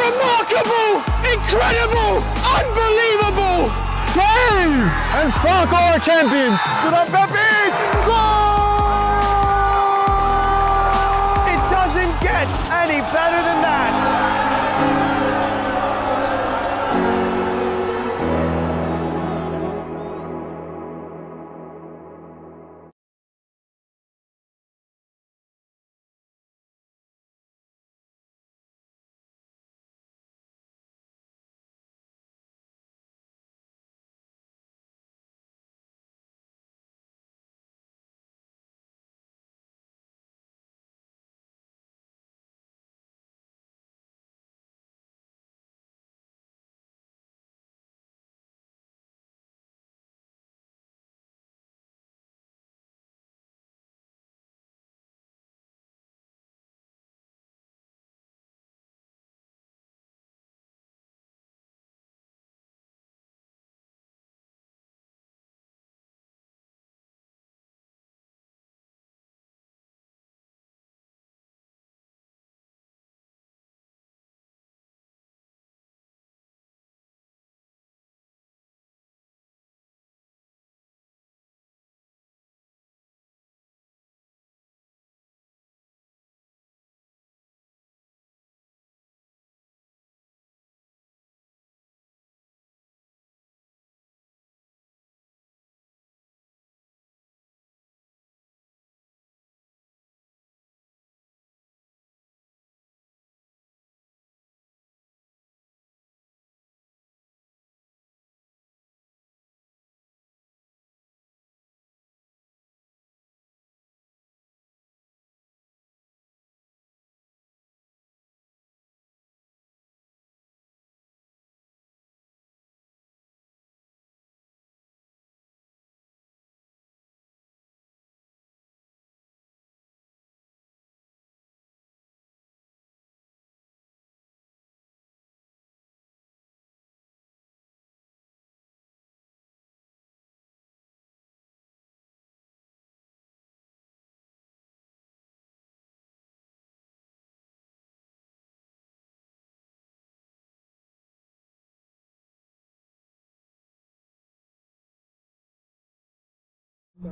Remarkable! Incredible! Unbelievable! Save! And Falk are champions! Goal! It doesn't get any better than that!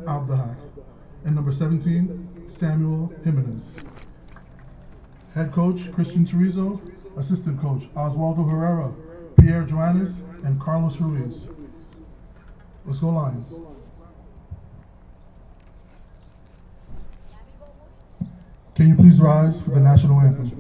Abdahak. And number 17, Samuel Jimenez. Head coach, Christian Chorizo. Assistant coach, Oswaldo Herrera, Pierre Joannis, and Carlos Ruiz. Let's go Lions. Can you please rise for the national anthem?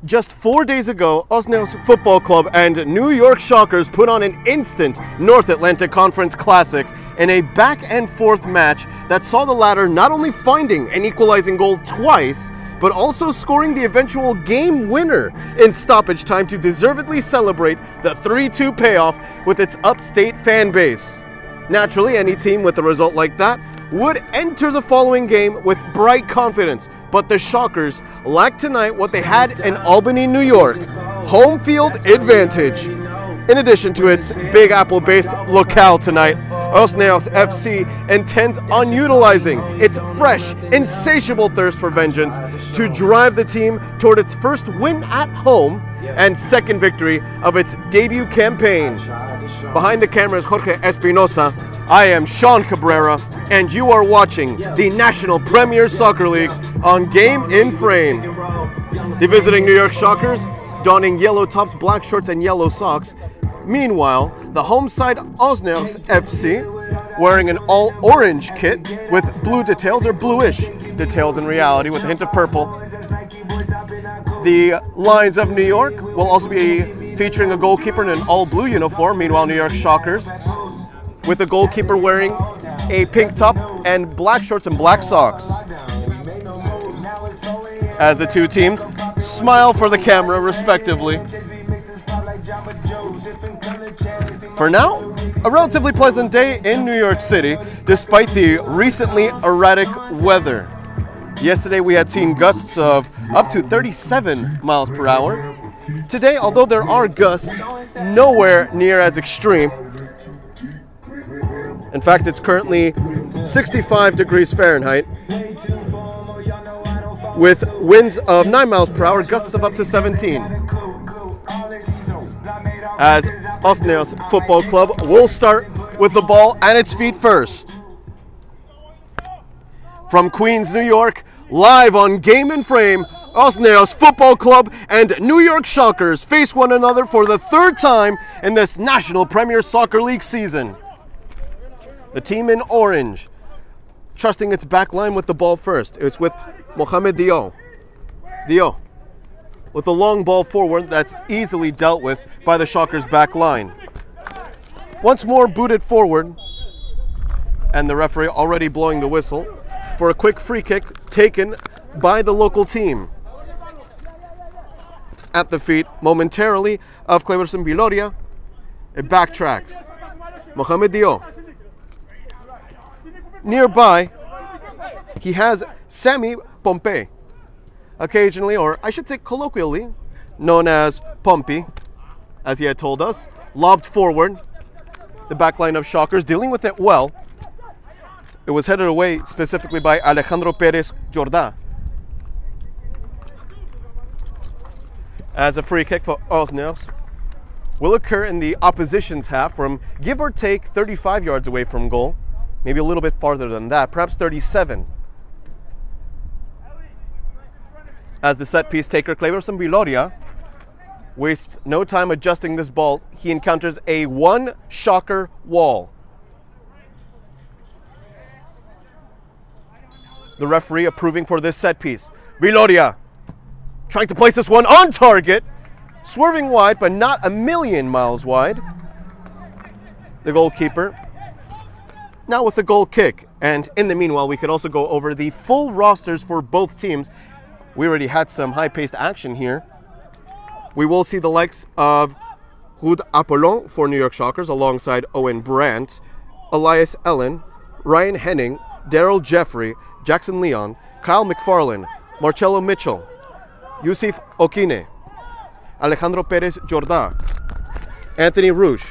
Just 4 days ago, Osnails Football Club and New York Shockers put on an instant North Atlantic Conference Classic in a back-and-forth match that saw the latter not only finding an equalizing goal twice, but also scoring the eventual game winner in stoppage time to deservedly celebrate the 3-2 payoff with its upstate fan base. Naturally, any team with a result like that would enter the following game with bright confidence, but the Shockers lacked tonight what they had in Albany, New York: home field advantage. In addition to its Big Apple-based locale tonight, Osneos FC intends on utilizing its fresh, insatiable thirst for vengeance to drive the team toward its first win at home and second victory of its debut campaign. Behind the camera is Jorge Espinosa. I am Sean Cabrera, and you are watching the National Premier Soccer League on Game in Frame. The visiting New York Shockers donning yellow tops, black shorts, and yellow socks. Meanwhile, the home side Osneos FC wearing an all-orange kit with blue details, or bluish details in reality with a hint of purple. The Lions of New York will also be featuring a goalkeeper in an all-blue uniform. Meanwhile, New York Shockers with a goalkeeper wearing a pink top and black shorts and black socks. As the two teams smile for the camera respectively. For now, a relatively pleasant day in New York City despite the recently erratic weather. Yesterday we had seen gusts of up to 37 miles per hour. Today, although there are gusts, nowhere near as extreme. In fact, it's currently 65 degrees Fahrenheit with winds of 9 miles per hour, gusts of up to 17. As Osneos Football Club will start with the ball at its feet first. From Queens, New York, live on Game in Frame, Osneos Football Club and New York Shockers face one another for the third time in this National Premier Soccer League season. The team in orange, trusting its back line with the ball first. It's with Mohamed Dio. Dio, with a long ball forward that's easily dealt with by the Shockers' back line. Once more booted forward, and the referee already blowing the whistle for a quick free kick taken by the local team. At the feet, momentarily, of Cleverson Viloria, it backtracks. Mohamed Dio. Nearby, he has Sami Pompey, occasionally, or I should say colloquially, known as Pompey, as he had told us, lobbed forward. The backline of Shockers dealing with it well. It was headed away specifically by Alejandro Perez Jordá. As a free kick for Osneos will occur in the opposition's half from give or take 35 yards away from goal. Maybe a little bit farther than that, perhaps 37. As the set piece taker, Cleverson Viloria wastes no time adjusting this ball. He encounters a one Shocker wall. The referee approving for this set piece. Viloria trying to place this one on target, swerving wide, but not a million miles wide. The goalkeeper now with the goal kick. And in the meanwhile, we could also go over the full rosters for both teams. We already had some high-paced action here. We will see the likes of Ruud Apollon for New York Shockers alongside Owen Brandt, Elias Ellen, Ryan Henning, Daryl Jeffrey, Jackson Leon, Kyle McFarlane, Marcelo Mitchell, Yusuf Okine, Alejandro Perez Jordá, Anthony Rouge,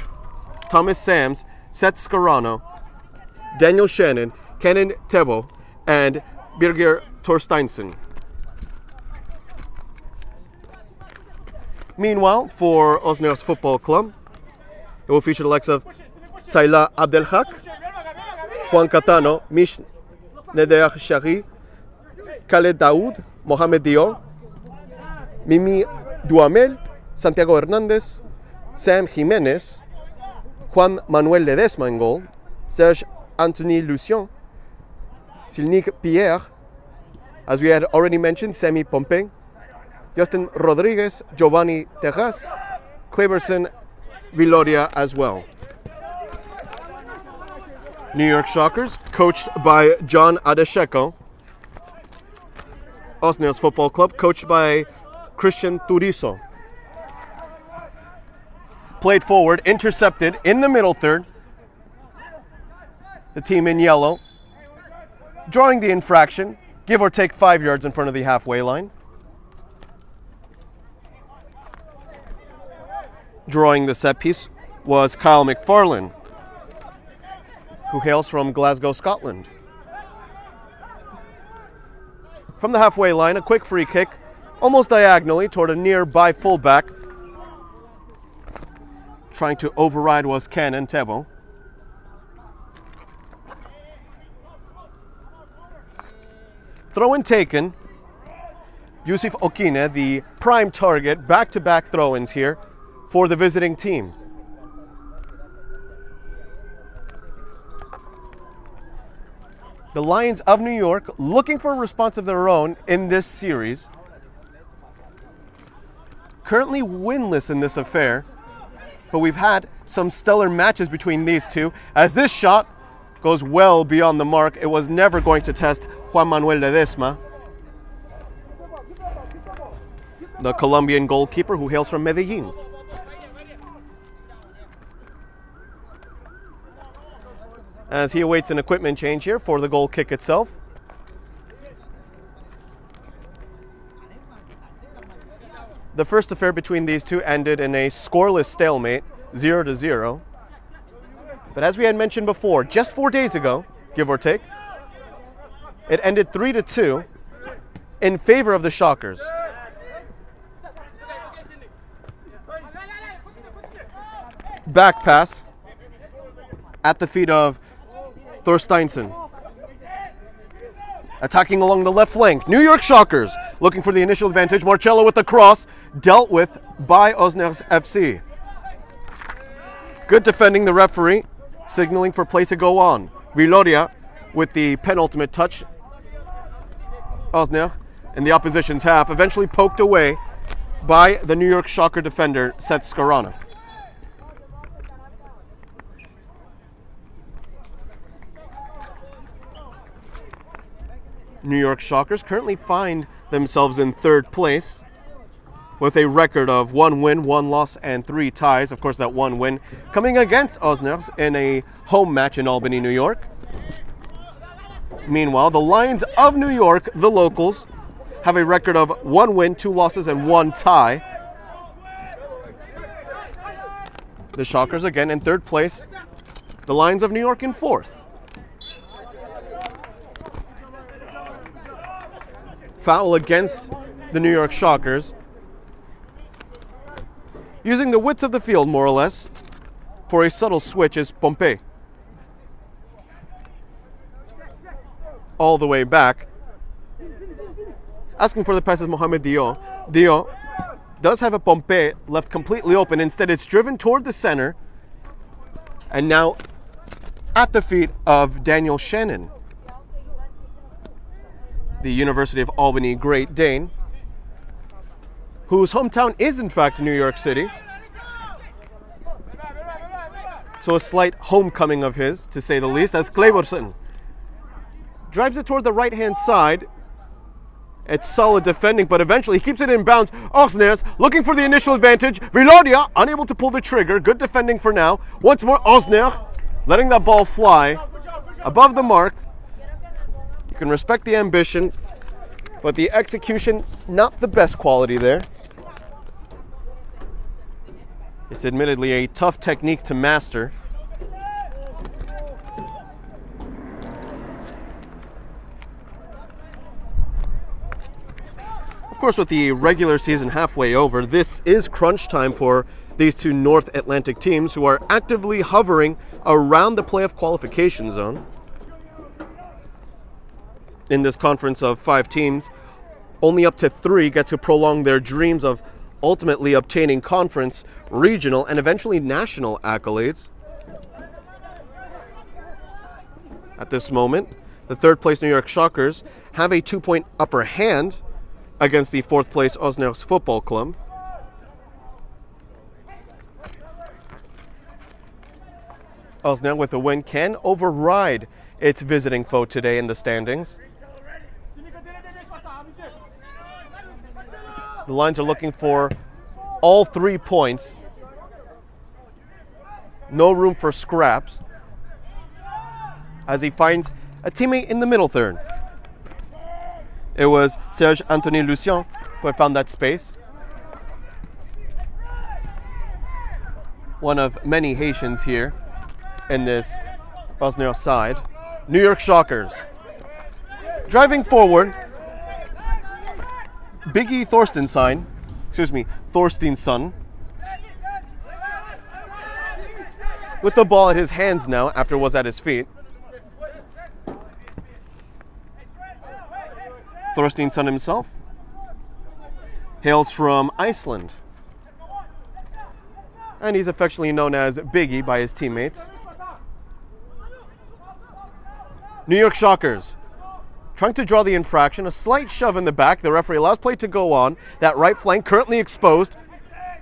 Thomas Sams, Seth Scarano, Daniel Shannon, Kenan Tebo, and Birger Torsteinsen. Meanwhile, for Osneos Football Club, it will feature the likes of Saila Abdelhak, Juan Catano, Mish Neder Shari, Khaled Daoud, Mohamed Dio, Mimi Duhamel, Santiago Hernandez, Sam Jimenez, Juan Manuel Ledesma in goal, Serge Anthony Lucien, Silnik Pierre, as we had already mentioned, Sami Pompey, Justin Rodriguez, Giovanni Terras, Cleverson Viloria as well. New York Shockers, coached by John Adesheko. Osneos Football Club, coached by Christian Turizo. Played forward, intercepted in the middle third. The team in yellow, drawing the infraction, give or take 5 yards in front of the halfway line. Drawing the set piece was Kyle McFarlane, who hails from Glasgow, Scotland. From the halfway line, a quick free kick, almost diagonally toward a nearby fullback. Trying to override was Canon Tebo. Throw-in taken. Yusuf Okine, the prime target, back-to-back throw-ins here for the visiting team. The Lions of New York looking for a response of their own in this series. Currently winless in this affair, but we've had some stellar matches between these two, as this shot goes well beyond the mark. It was never going to test Juan Manuel Ledesma, the Colombian goalkeeper who hails from Medellin. As he awaits an equipment change here for the goal kick itself. The first affair between these two ended in a scoreless stalemate, 0-0. But as we had mentioned before, just 4 days ago, give or take, it ended 3-2 in favor of the Shockers. Back pass at the feet of Thorsteinsson. Attacking along the left flank, New York Shockers looking for the initial advantage. Marcello with the cross, dealt with by Osnabrück FC. Good defending, the referee signaling for play to go on. Viloria with the penultimate touch. Osnabrück in the opposition's half, eventually poked away by the New York Shocker defender, Seth Scarana. New York Shockers currently find themselves in third place with a record of 1 win, 1 loss, and 3 ties. Of course, that 1 win coming against Osnabrück in a home match in Albany, New York. Meanwhile, the Lions of New York, the locals, have a record of 1 win, 2 losses, and 1 tie. The Shockers again in third place. The Lions of New York in fourth. Foul against the New York Shockers. Using the width of the field, more or less, for a subtle switch is Pompey. All the way back. Asking for the pass is Mohamed Dio. Dio does have a Pompey left completely open. Instead, it's driven toward the center. And now at the feet of Daniel Shannon, the University of Albany Great Dane, whose hometown is in fact New York City. So a slight homecoming of his, to say the least, as Kleberson drives it toward the right-hand side. It's solid defending, but eventually he keeps it in bounds. Osnabrück looking for the initial advantage. Viloria unable to pull the trigger. Good defending for now. Once more, Osnabrück letting that ball fly above the mark. You can respect the ambition, but the execution, not the best quality there. It's admittedly a tough technique to master. Of course, with the regular season halfway over, this is crunch time for these two North Atlantic teams who are actively hovering around the playoff qualification zone. In this conference of 5 teams, only up to 3 get to prolong their dreams of ultimately obtaining conference, regional, and eventually national accolades. At this moment, the third place New York Shockers have a 2-point upper hand against the 4th place Osnabrück Football Club. Osnabrück with a win can override its visiting foe today in the standings. The Lions are looking for all 3 points. No room for scraps, as he finds a teammate in the middle third. It was Serge Anthony Lucien who had found that space. one of many Haitians here in this Osnabrück side. New York Shockers. Driving forward, Biggie Thorsteinsson, with the ball at his hands now after it was at his feet. Thorsteinsson himself hails from Iceland, and he's affectionately known as Biggie by his teammates. New York Shockers trying to draw the infraction, a slight shove in the back. The referee allows play to go on. That right flank currently exposed,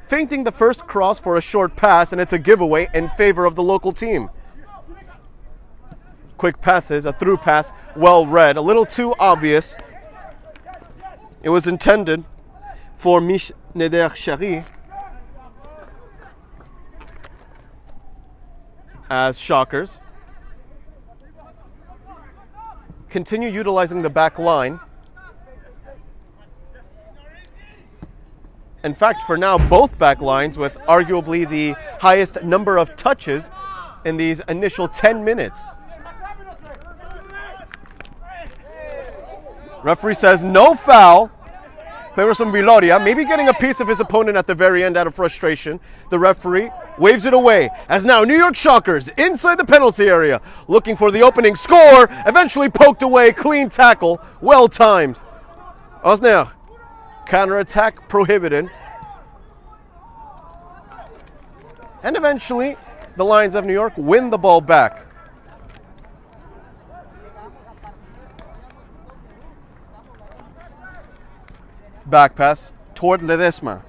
feinting the first cross for a short pass, and it's a giveaway in favor of the local team. Quick passes, a through pass, well read, a little too obvious. It was intended for Mich Neder-Chari as Shockers continue utilizing the back line. In fact, for now, both back lines with arguably the highest number of touches in these initial 10 minutes. Referee says no foul. Cleverson Viloria, maybe getting a piece of his opponent at the very end out of frustration. The referee waves it away as now New York Shockers inside the penalty area looking for the opening score. Eventually poked away, clean tackle, well timed. Osnabrück, counterattack prohibited. And eventually the Lions of New York win the ball back. Back pass toward Ledesma.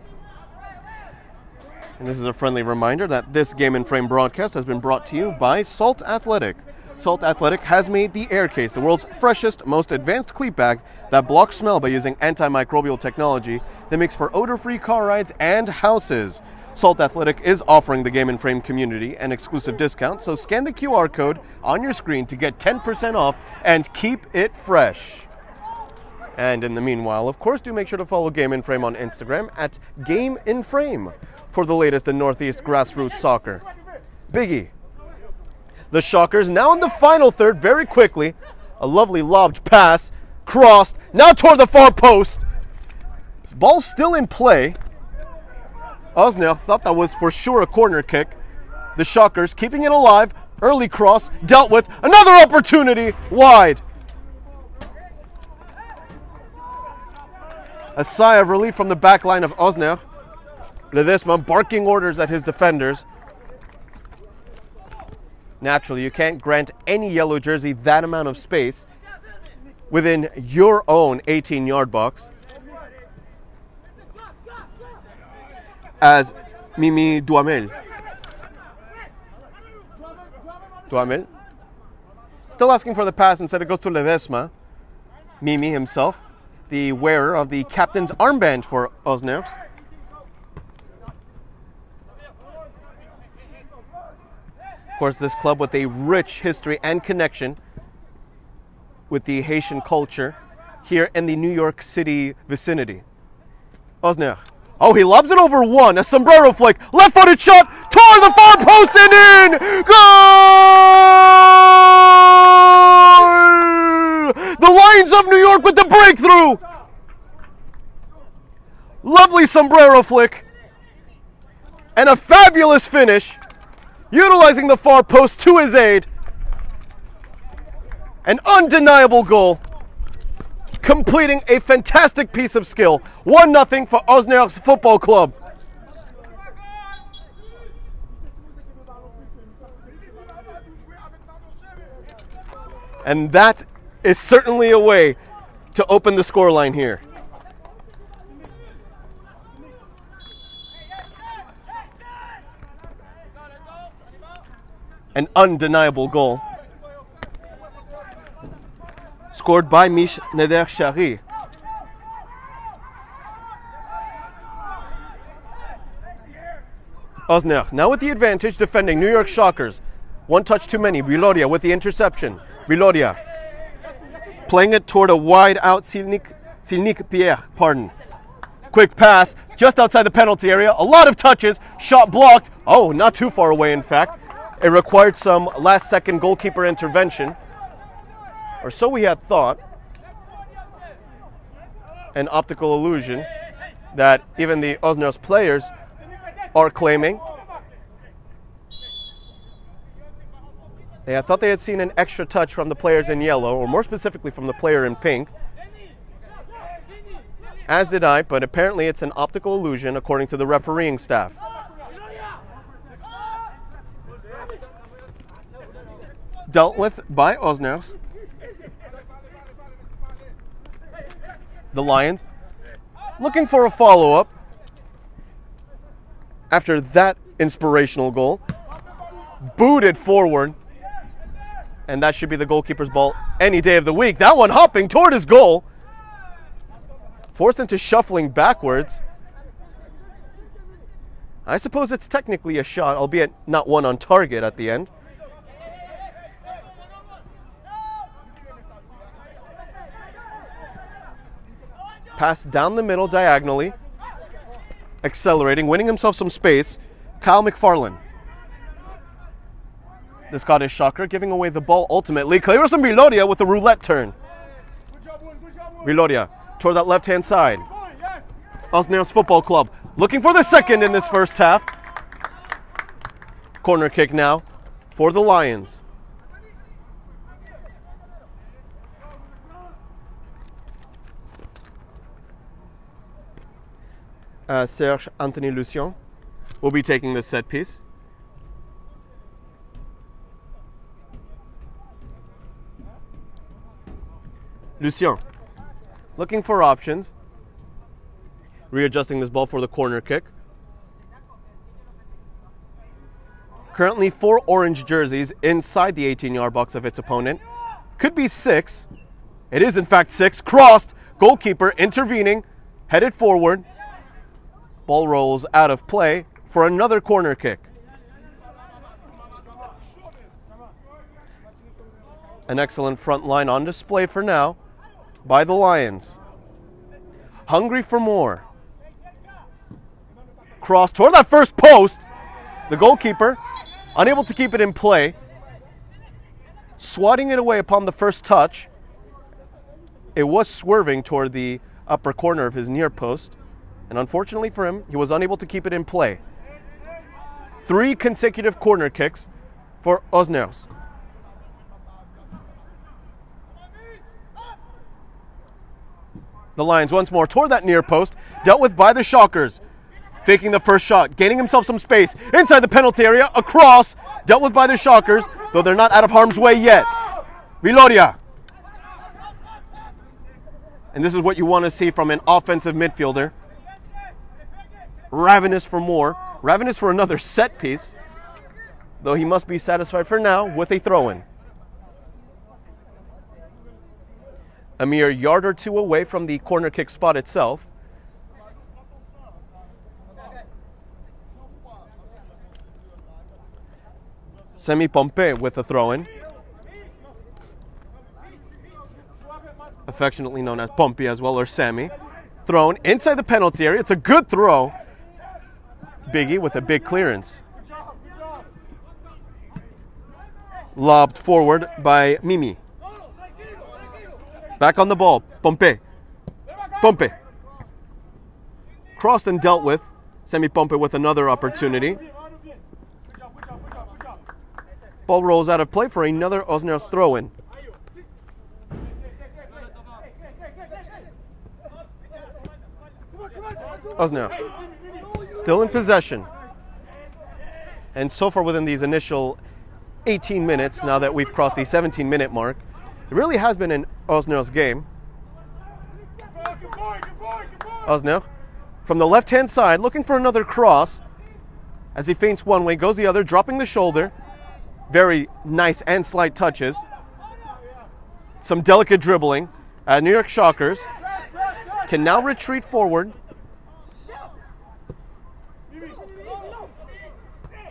And this is a friendly reminder that this Game and Frame broadcast has been brought to you by Salt Athletic. Salt Athletic has made the Aircase, the world's freshest, most advanced cleat bag that blocks smell by using antimicrobial technology that makes for odor-free car rides and houses. Salt Athletic is offering the Game and Frame community an exclusive discount, so scan the QR code on your screen to get 10% off and keep it fresh. And in the meanwhile, of course, do make sure to follow Game and Frame on Instagram at Game in Frame for the latest in Northeast grassroots soccer. Biggie. The Shockers now in the final third very quickly. A lovely lobbed pass, crossed, now toward the far post. This ball's still in play. Osnabrück thought that was for sure a corner kick. The Shockers keeping it alive. Early cross, dealt with. Another opportunity, wide. A sigh of relief from the back line of Osnabrück. Ledesma barking orders at his defenders. Naturally, you can't grant any yellow jersey that amount of space within your own 18-yard box. As Mimi Duhamel still asking for the pass, instead it goes to Ledesma. Mimi himself, the wearer of the captain's armband for Osnabrück. Of course, this club with a rich history and connection with the Haitian culture here in the New York City vicinity. Osnabrück. Oh, he lobs it over one. A sombrero flick. Left-footed shot. Toward the far post and in. Goal! The Lions of New York with the breakthrough. Lovely sombrero flick. And a fabulous finish. Utilizing the far post to his aid. An undeniable goal. Completing a fantastic piece of skill. 1-0 for Osnabrück Football Club. And that is certainly a way to open the scoreline here. An undeniable goal. Scored by Mich Neder-Chari. Osnabrück now with the advantage, defending New York Shockers. One touch too many. Viloria with the interception. Viloria playing it toward a wide out Silnik Pierre, pardon. Quick pass, just outside the penalty area. A lot of touches, shot blocked. Oh, not too far away, in fact. It required some last-second goalkeeper intervention, or so we had thought. An optical illusion that even the Osnabrück players are claiming. I thought they had seen an extra touch from the players in yellow, or more specifically from the player in pink. As did I, but apparently it's an optical illusion according to the refereeing staff. Dealt with by Osnabrück. The Lions looking for a follow-up after that inspirational goal. Booted forward. And that should be the goalkeeper's ball any day of the week. That one hopping toward his goal. Forced into shuffling backwards. I suppose it's technically a shot, albeit not one on target at the end. Pass down the middle diagonally. Accelerating, winning himself some space. Kyle McFarlane. The Scottish Shocker giving away the ball ultimately. Cleverson Viloria with the roulette turn. Viloria toward that left-hand side. Osnabrück Football Club looking for the second in this first half. Corner kick now for the Lions. Serge Anthony Lucien will be taking this set piece. Lucien looking for options. Readjusting this ball for the corner kick. Currently 4 orange jerseys inside the 18-yard box of its opponent. Could be 6. It is in fact 6. Crossed. Goalkeeper intervening. Headed forward. Ball rolls out of play for another corner kick. An excellent front line on display for now by the Lions. Hungry for more. Cross toward that first post. The goalkeeper unable to keep it in play. Swatting it away upon the first touch. It was swerving toward the upper corner of his near post. And unfortunately for him, he was unable to keep it in play. 3 consecutive corner kicks for Osnabrück. The Lions once more toward that near post, dealt with by the Shockers. Faking the first shot, gaining himself some space inside the penalty area, across, dealt with by the Shockers, though they're not out of harm's way yet. Viloria. And this is what you want to see from an offensive midfielder. Ravenous for more, ravenous for another set piece, though he must be satisfied for now with a throw-in. A mere yard or two away from the corner kick spot itself. Semi Pompey with a throw-in. Affectionately known as Pompey as well, or Sammy. Thrown inside the penalty area. It's a good throw. Biggie with a big clearance. Lobbed forward by Mimi. Back on the ball, Pompey. Pompey. Crossed and dealt with. Semi Pompey with another opportunity. Ball rolls out of play for another Osnabrück throw-in. Osnabrück still in possession. And so far within these initial 18 minutes, now that we've crossed the 17-minute mark, it really has been an Osnabrück game. Osnabrück from the left-hand side, looking for another cross. As he feints one way, goes the other, dropping the shoulder. Very nice and slight touches. Some delicate dribbling. New York Shockers can now retreat forward.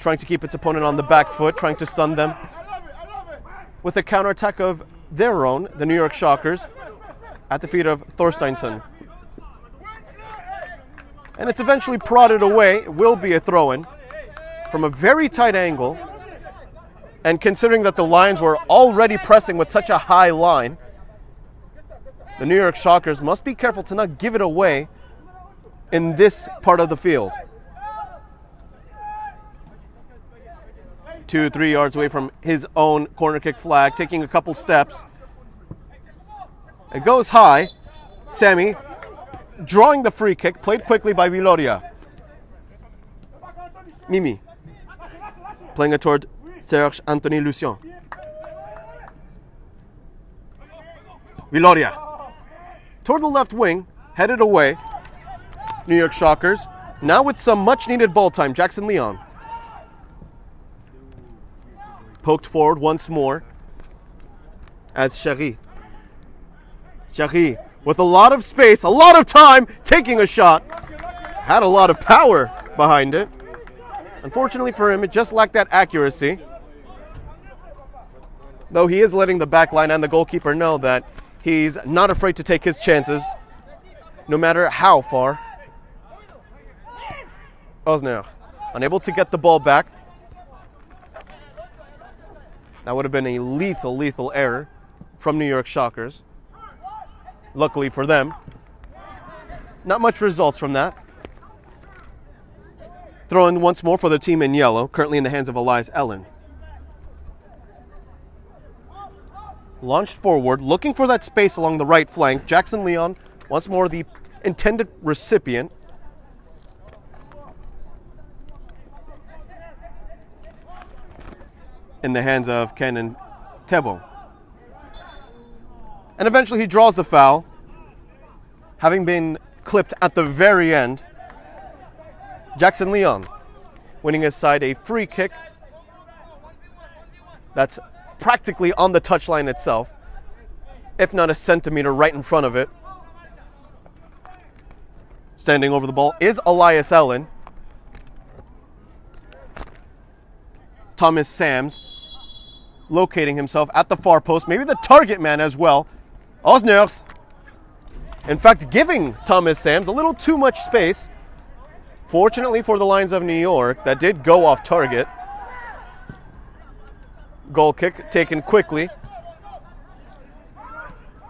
Trying to keep its opponent on the back foot, trying to stun them. With a counterattack of their own, the New York Shockers, at the feet of Thorsteinsson. And it's eventually prodded away. It will be a throw-in from a very tight angle. And considering that the Lions were already pressing with such a high line, the New York Shockers must be careful to not give it away in this part of the field. 2-3 yards away from his own corner kick flag, taking a couple steps. It goes high. Sammy drawing the free kick, played quickly by Viloria. Mimi playing it toward Serge Anthony Lucien. Viloria toward the left wing, headed away. New York Shockers now with some much needed ball time. Jackson Leon poked forward once more as Chery with a lot of space, a lot of time, taking a shot. Had a lot of power behind it. Unfortunately for him, it just lacked that accuracy. Though he is letting the back line and the goalkeeper know that he's not afraid to take his chances, no matter how far. Osner unable to get the ball back. That would have been a lethal error from New York Shockers. Luckily for them, not much results from that. Throw in once more for the team in yellow, currently in the hands of Elias Ellen. Launched forward, looking for that space along the right flank. Jackson Leon, once more the intended recipient. In the hands of Kenan Tebo. And eventually he draws the foul, having been clipped at the very end. Jackson Leon winning his side a free kick that's practically on the touchline itself, if not a centimeter right in front of it. Standing over the ball is Elias Ellen. Thomas Sams locating himself at the far post, maybe the target man as well. Osners, in fact, giving Thomas Sams a little too much space. Fortunately for the Lions of New York, that did go off target. Goal kick taken quickly.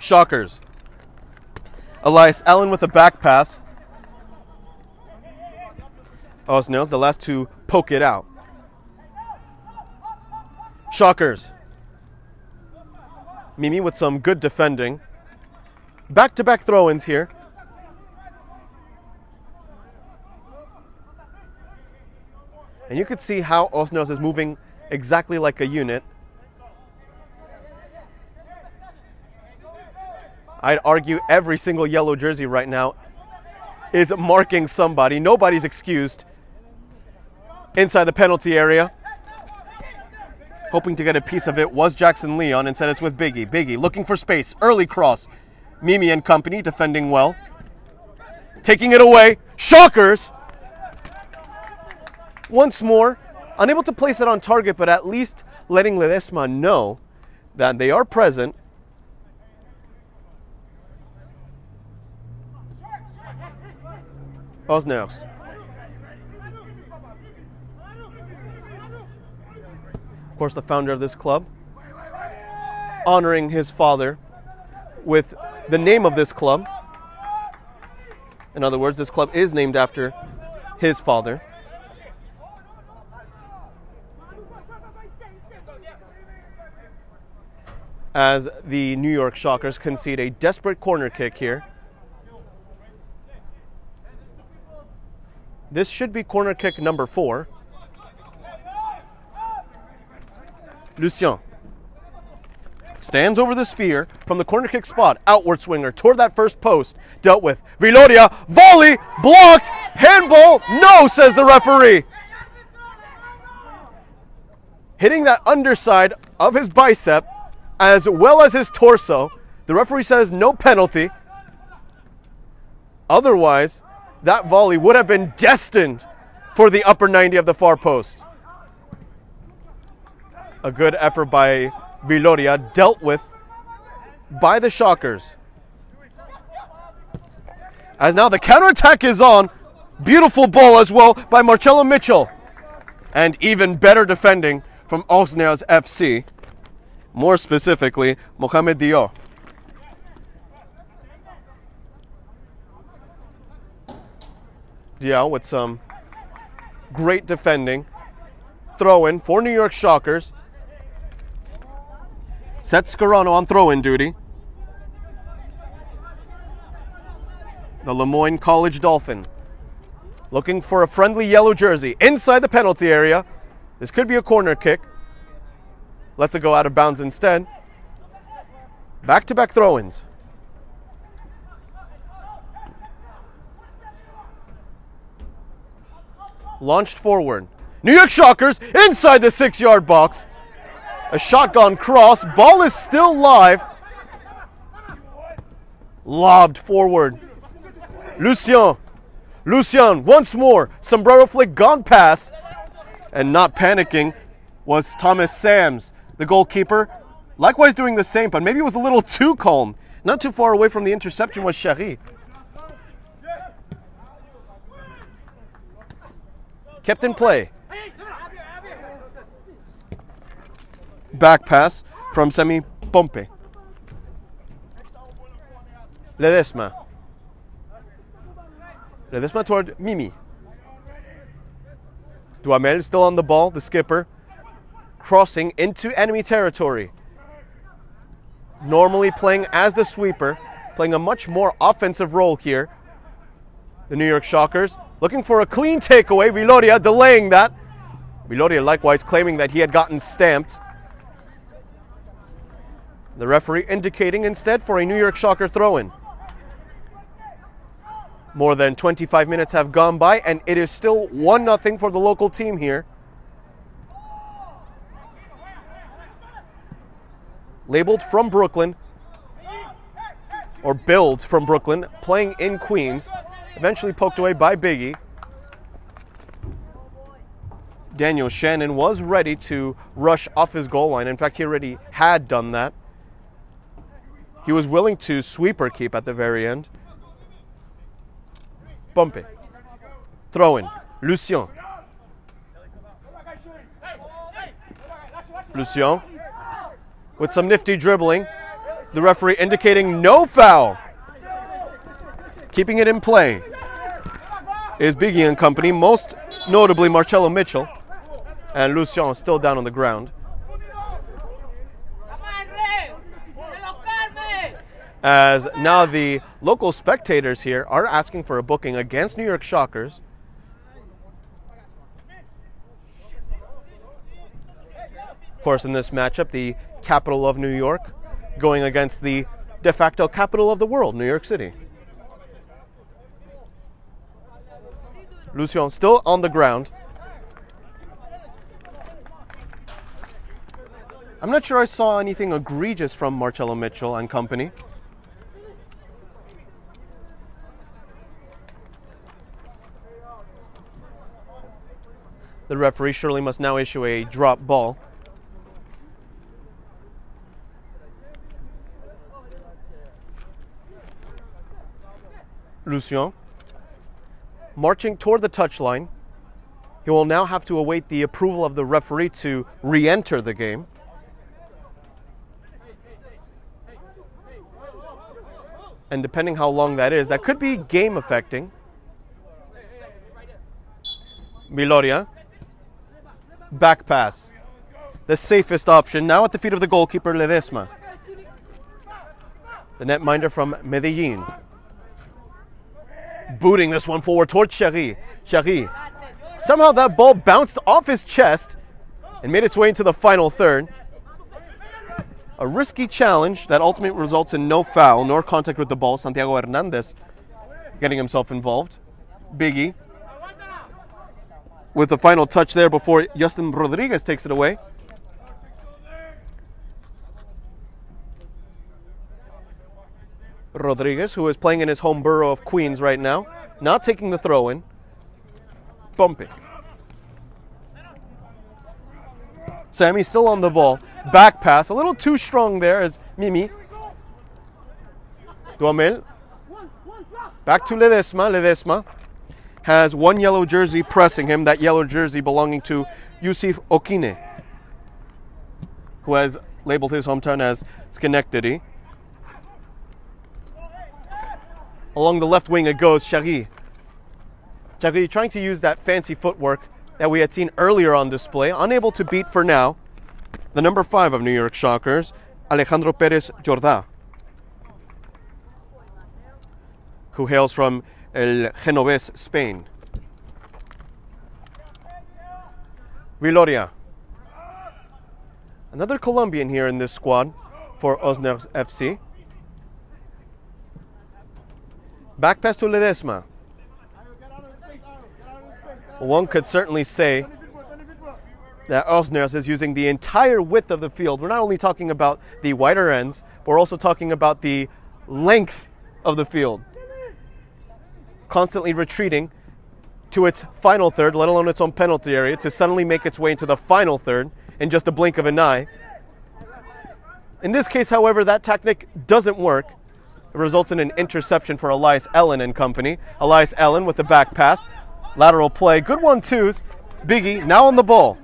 Shockers. Elias Allen with a back pass. Osners, the last to poke it out. Shockers. Mimi with some good defending. Back-to-back throw-ins here. And you could see how Osners is moving exactly like a unit. I'd argue every single yellow jersey right now is marking somebody. Nobody's excused inside the penalty area. Hoping to get a piece of it was Jackson Leon. Instead it's with Biggie. Biggie looking for space. Early cross. Mimi and company defending well. Taking it away. Shockers! Once more, unable to place it on target, but at least letting Ledesma know that they are present. Osners. Of course, the founder of this club, honoring his father with the name of this club. In other words, this club is named after his father. As the New York Shockers concede a desperate corner kick here. This should be corner kick number 4. Lucien stands over the sphere from the corner kick spot. Outward swinger toward that first post. Dealt with. Viloria. Volley. Blocked. Handball. No, says the referee. Hitting that underside of his bicep as well as his torso. The referee says no penalty. Otherwise, that volley would have been destined for the upper 90 of the far post. A good effort by Viloria, dealt with by the Shockers. As now the counterattack is on. Beautiful ball as well by Marcello Mitchell. And even better defending from Osnabrück FC. More specifically, Mohamed Diop. Diop with some great defending. Throw-in for New York Shockers. Sets Scarano on throw-in duty. The Lemoyne College Dolphin looking for a friendly yellow jersey inside the penalty area. This could be a corner kick. Lets it go out of bounds instead. Back-to-back throw-ins. Launched forward. New York Shockers inside the 6-yard box. A shotgun cross. Ball is still live. Lobbed forward. Lucien once more. Sombrero flick gone past. And not panicking was Thomas Sams, the goalkeeper. Likewise doing the same, but maybe it was a little too calm. Not too far away from the interception was Chery. Kept in play. Back pass from Semi Pompe. Ledesma. Ledesma toward Mimi. Duhamel still on the ball, the skipper. Crossing into enemy territory. Normally playing as the sweeper, playing a much more offensive role here. The New York Shockers looking for a clean takeaway. Viloria delaying that. Viloria likewise claiming that he had gotten stamped. The referee indicating instead for a New York Shocker throw-in. More than 25 minutes have gone by, and it is still 1-0 for the local team here. Labeled from Brooklyn, or billed from Brooklyn, playing in Queens. Eventually poked away by Biggie. Daniel Shannon was ready to rush off his goal line. In fact, he already had done that. He was willing to sweeper keep at the very end. Bump it. Throw in. Lucien. Lucien with some nifty dribbling. The referee indicating no foul. Keeping it in play is Biggie and company, most notably Marcello Mitchell. And Lucien is still down on the ground. As now the local spectators here are asking for a booking against New York Shockers. Of course, in this matchup, the capital of New York going against the de facto capital of the world, New York City. Lucien still on the ground. I'm not sure I saw anything egregious from Marcello Mitchell and company. The referee surely must now issue a drop ball. Lucien marching toward the touchline. He will now have to await the approval of the referee to re-enter the game. And depending how long that is, that could be game affecting. Viloria. Back pass. The safest option now at the feet of the goalkeeper Ledesma. The netminder from Medellin. Booting this one forward towards Chery. Chery. Somehow that ball bounced off his chest and made its way into the final third. A risky challenge that ultimately results in no foul nor contact with the ball. Santiago Hernandez getting himself involved. Biggie with the final touch there before Justin Rodriguez takes it away. Rodriguez, who is playing in his home borough of Queens right now, not taking the throw-in. Bump it. Sammy still on the ball. Back pass, a little too strong there as Mimi. Duhamel. Back to Ledesma. Ledesma has one yellow jersey pressing him, that yellow jersey belonging to Yusuf Okine, who has labeled his hometown as Schenectady. Along the left wing it goes, Chari. Chari trying to use that fancy footwork that we had seen earlier on display, unable to beat for now the number 5 of New York Shockers, Alejandro Perez Jordá, who hails from El Genovés, Spain. Viloria. Another Colombian here in this squad for Osners FC. Back pass to Ledesma. One could certainly say that Osners is using the entire width of the field. We're not only talking about the wider ends, but we're also talking about the length of the field. Constantly retreating to its final third, let alone its own penalty area, to suddenly make its way into the final third in just a blink of an eye. In this case, however, that tactic doesn't work. It results in an interception for Elias Ellen and company. Elias Ellen with the back pass. Lateral play. Good 1-2s. Biggie now on the ball.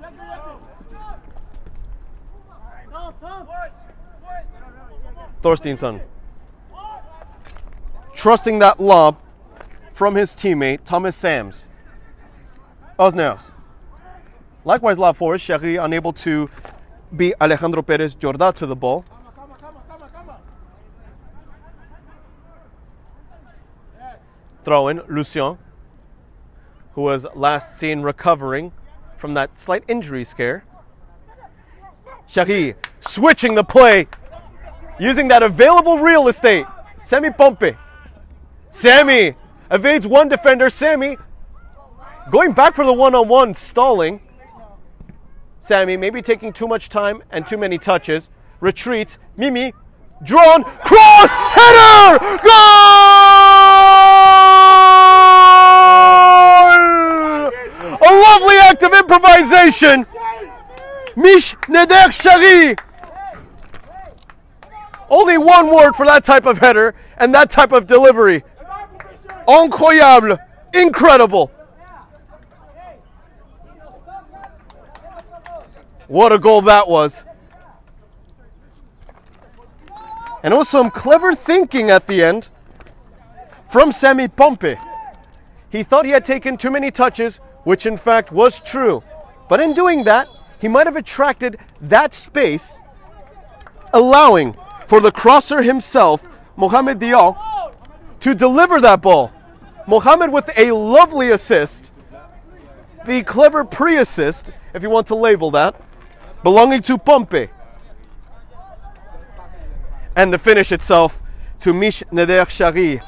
Thorsteinsson. Trusting that lob from his teammate, Thomas Sams. Osners. Likewise, lob forward. Chari unable to beat Alejandro Perez Jordá to the ball. Throw in Lucien, who was last seen recovering from that slight injury scare. Chari switching the play, using that available real estate. Sami Pompe. Sammy evades one defender. Sammy going back for the one-on-one, stalling. Sammy maybe taking too much time and too many touches. Retreats. Mimi drawn. Cross. Header. Goal! A lovely act of improvisation. Mish Neder Chari. Only one word for that type of header and that type of delivery. Incroyable. Incredible. What a goal that was. And it was some clever thinking at the end from Sami Pompe. He thought he had taken too many touches, which in fact was true. But in doing that, he might have attracted that space, allowing for the crosser himself, Mohamed Diaw, to deliver that ball. Mohamed with a lovely assist, the clever pre-assist, if you want to label that, belonging to Pompe. And the finish itself to Mish Neder Chari.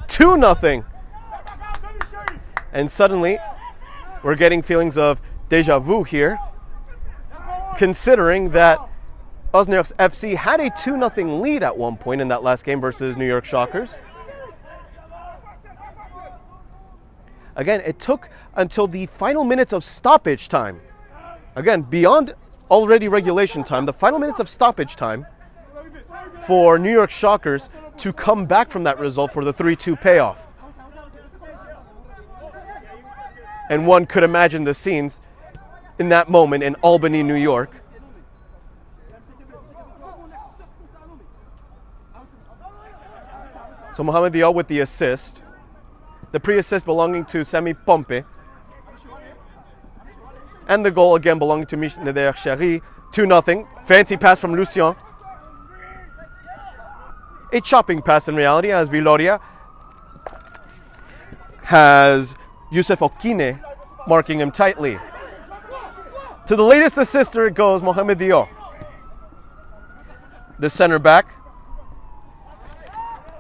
2-0. And suddenly, we're getting feelings of deja vu here, considering that Osners FC had a 2-0 lead at one point in that last game versus New York Shockers. Again, it took until the final minutes of stoppage time. Again, beyond already regulation time, the final minutes of stoppage time for New York Shockers to come back from that result for the 3-2 payoff. And one could imagine the scenes in that moment in Albany, New York. So Mohamed Diaw with the assist. The pre-assist belonging to Sami Pompe. And the goal again belonging to Mish Neder Chari. 2-0. Fancy pass from Lucien. A chopping pass in reality, as Viloria has Yusuf Okine marking him tightly. To the latest assister it goes, Mohamed Diaw. The center back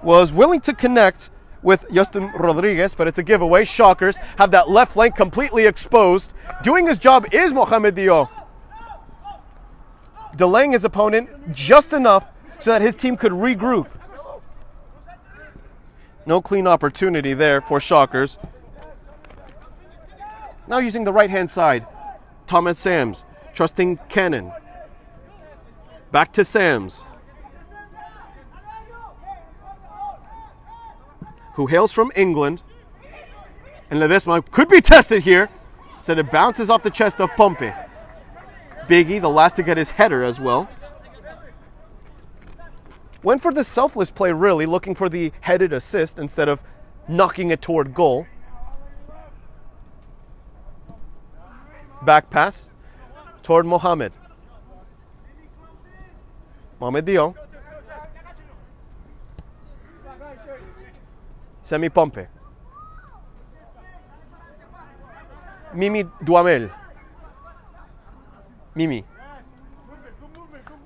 was willing to connect with Justin Rodriguez, but it's a giveaway. Shockers have that left flank completely exposed. Doing his job is Mohamed Diaw, delaying his opponent just enough so that his team could regroup. No clean opportunity there for Shockers. Now using the right-hand side, Thomas Sams, trusting Cannon. Back to Sams. who hails from England. And Ledesma could be tested here. Instead, it bounces off the chest of Pompey. Biggie, the last to get his header as well. Went for the selfless play, really, looking for the headed assist instead of knocking it toward goal. Back pass toward Mohamed. Mohamed Dion. Semi Pompey. Mimi Duhamel. Mimi.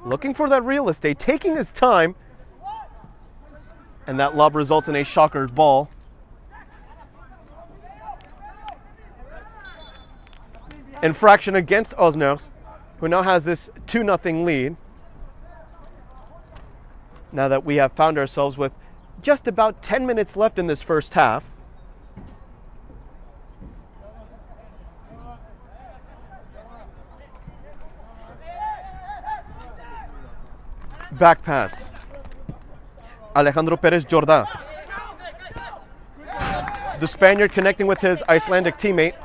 Looking for that real estate, taking his time. And that lob results in a Shockers ball. Infraction against Osnabrück, who now has this 2-0 lead. Now that we have found ourselves with just about 10 minutes left in this first half. Back pass. Alejandro Perez Jordá. The Spaniard connecting with his Icelandic teammate.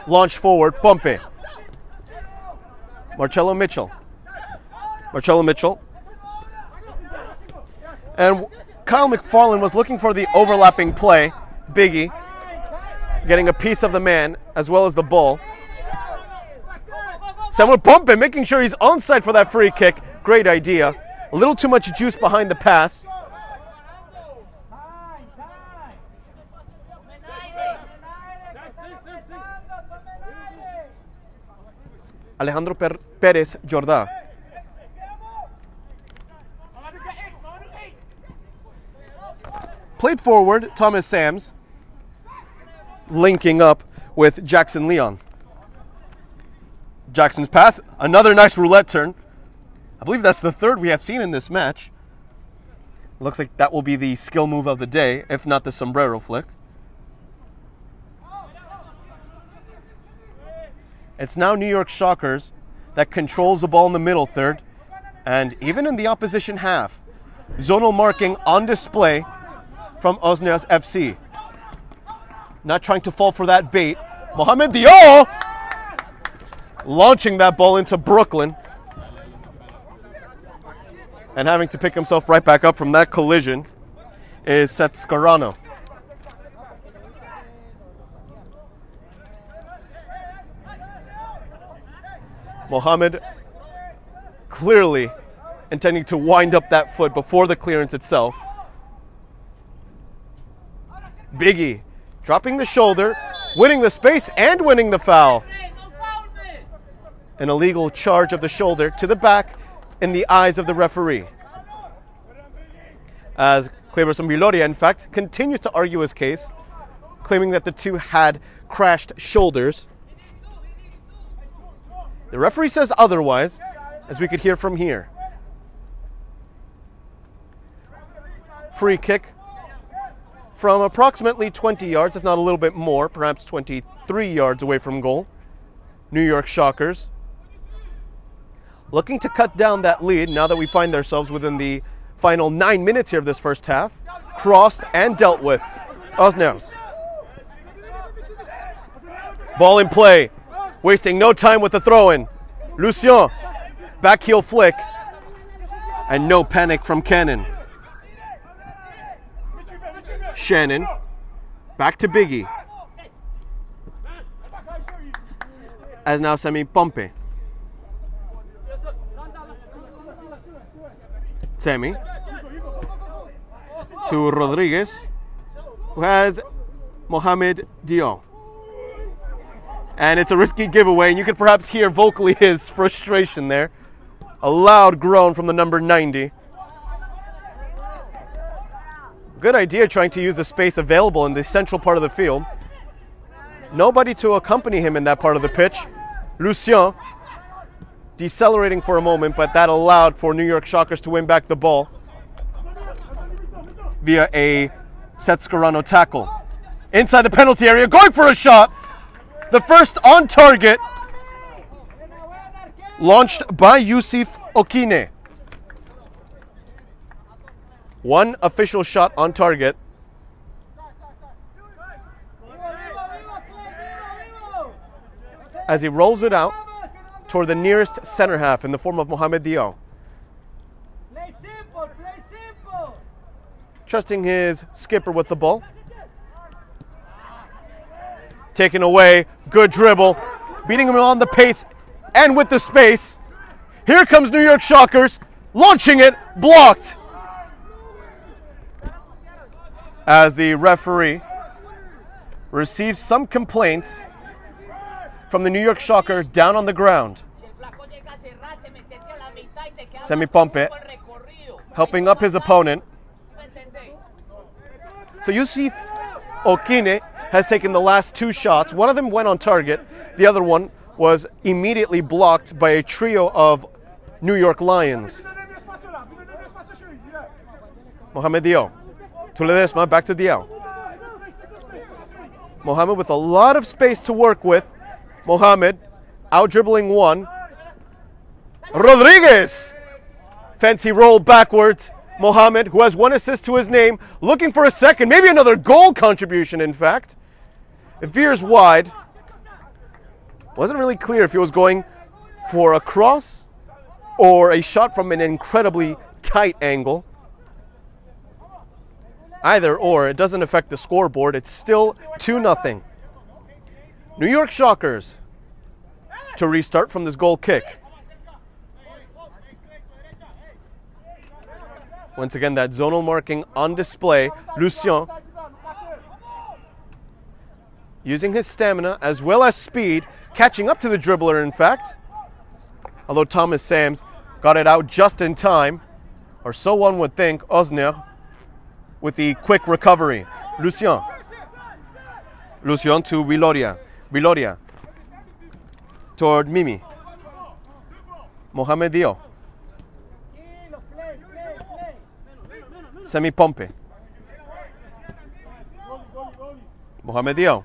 Launch forward, Pompey. Marcelo Mitchell. And Kyle McFarland was looking for the overlapping play. Biggie getting a piece of the man as well as the ball. Samuel Pompey making sure he's onside for that free kick. Great idea. A little too much juice behind the pass. Alejandro Perez Jordá. Played forward, Thomas Sams. Linking up with Jackson Leon. Jackson's pass, another nice roulette turn. I believe that's the third we have seen in this match. Looks like that will be the skill move of the day, if not the sombrero flick. It's now New York Shockers that controls the ball in the middle third, and even in the opposition half. Zonal marking on display from Osnabrück FC. Not trying to fall for that bait. Mohamed Dion launching that ball into Brooklyn. And having to pick himself right back up from that collision is Seth Scarano. Mohamed clearly intending to wind up that foot before the clearance itself. Biggie dropping the shoulder, winning the space and winning the foul. An illegal charge of the shoulder to the back in the eyes of the referee. As Cleberson Viloria, in fact, continues to argue his case, claiming that the two had crashed shoulders. The referee says otherwise, as we could hear from here. Free kick from approximately 20 yards, if not a little bit more, perhaps 23 yards away from goal. New York Shockers looking to cut down that lead now that we find ourselves within the final 9 minutes here of this first half. Crossed and dealt with. Osnabrück. Ball in play. Wasting no time with the throw-in. Lucien. Back heel flick. And no panic from Cannon. Shannon. Back to Biggie. As now Semi Pompey. Semi to Rodriguez, who has Mohamed Dion. And it's a risky giveaway, and you could perhaps hear vocally his frustration there. A loud groan from the number 90. Good idea trying to use the space available in the central part of the field. Nobody to accompany him in that part of the pitch. Lucien decelerating for a moment, but that allowed for New York Shockers to win back the ball via a Seth Scarano tackle. Inside the penalty area, going for a shot. The first on target, launched by Yusuf Okine. One official shot on target as he rolls it out toward the nearest center half in the form of Mohamed Diaw. Trusting his skipper with the ball. Taken away, good dribble. Beating him on the pace and with the space. Here comes New York Shockers, launching it, blocked. As the referee receives some complaints from the New York Shocker down on the ground. Semi Pompe helping up his opponent. So Yusuf Okine has taken the last two shots. One of them went on target. The other one was immediately blocked by a trio of New York Lions. Mohamed Diaw. To Ledesma, back to Diaw. Mohamed with a lot of space to work with. Mohamed out dribbling one. Rodriguez! Fancy roll backwards. Mohamed, who has one assist to his name, looking for a second, maybe another goal contribution, in fact. It veers wide. Wasn't really clear if he was going for a cross or a shot from an incredibly tight angle. Either or, it doesn't affect the scoreboard. It's still 2-0. New York Shockers to restart from this goal kick. Once again, that zonal marking on display. Lucien, using his stamina as well as speed, catching up to the dribbler, in fact. Although Thomas Sams got it out just in time, or so one would think. Osner with the quick recovery. Lucien. Lucien to Viloria. Viloria toward Mimi. Mohamed Diaw. Semi Pompe. Mohamed Diaw.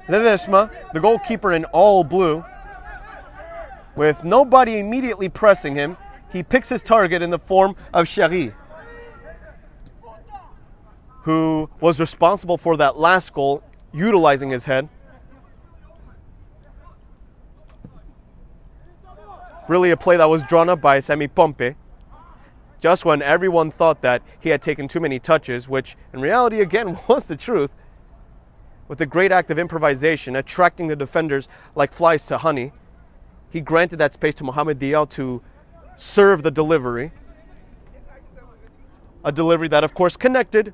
Ledesma, the goalkeeper in all blue, with nobody immediately pressing him, he picks his target in the form of Chari, who was responsible for that last goal, utilizing his head. Really a play that was drawn up by Semi Pompe, just when everyone thought that he had taken too many touches, which in reality, again, was the truth. With a great act of improvisation, attracting the defenders like flies to honey, he granted that space to Mohamed Diaw to serve the delivery. A delivery that, of course, connected,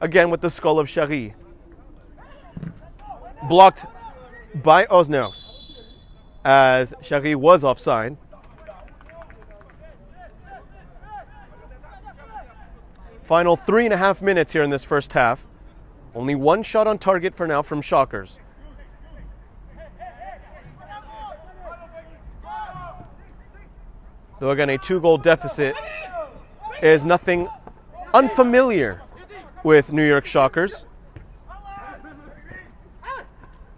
again, with the skull of Chari. Blocked by Osners, as Chari was offside. Final 3.5 minutes here in this first half. Only one shot on target for now from Shockers. Though again, a 2-goal deficit is nothing unfamiliar with New York Shockers.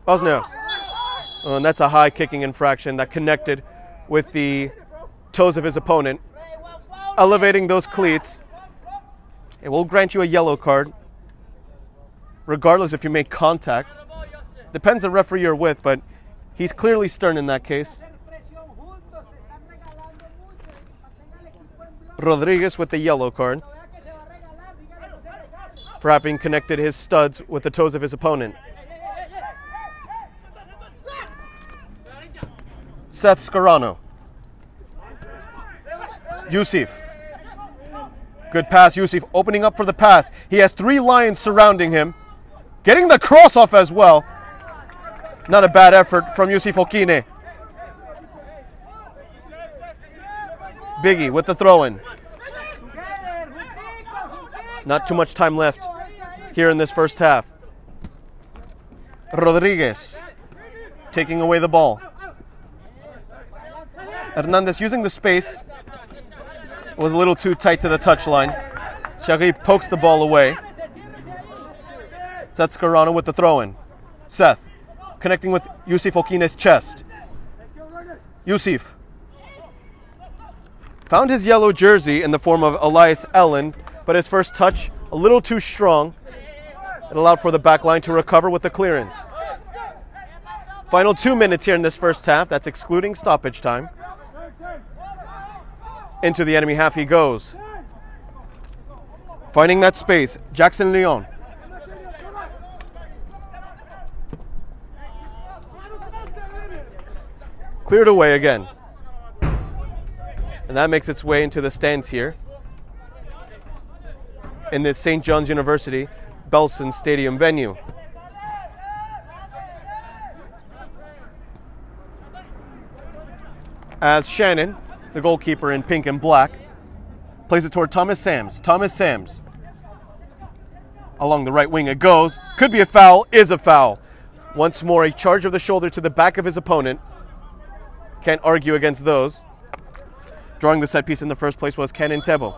Osners. Oh, and that's a high kicking infraction that connected with the toes of his opponent, elevating those cleats. It will grant you a yellow card, regardless if you make contact. Depends on the referee you're with, but he's clearly stern in that case. Rodriguez with the yellow card for having connected his studs with the toes of his opponent. Seth Scarano. Yusuf. Good pass, Yusuf opening up for the pass. He has 3 Lions surrounding him. Getting the cross off as well. Not a bad effort from Yusuf Okine. Biggie with the throw-in. Not too much time left here in this first half. Rodriguez taking away the ball. Hernandez using the space. Was a little too tight to the touchline. Chari pokes the ball away. Seth Scarano with the throw-in. Seth connecting with Yusuf Okine's chest. Yusuf found his yellow jersey in the form of Elias Ellen, but his first touch a little too strong. It allowed for the back line to recover with the clearance. Final 2 minutes here in this first half. That's excluding stoppage time. Into the enemy half he goes. Finding that space, Jackson Leon. Cleared away again. And that makes its way into the stands here in this St. John's University Belson Stadium venue. As Shannon, the goalkeeper in pink and black, plays it toward Thomas Sams. Thomas Sams. Along the right wing it goes. Could be a foul, is a foul. Once more, a charge of the shoulder to the back of his opponent. Can't argue against those. Drawing the set piece in the first place was Ken Ntebo.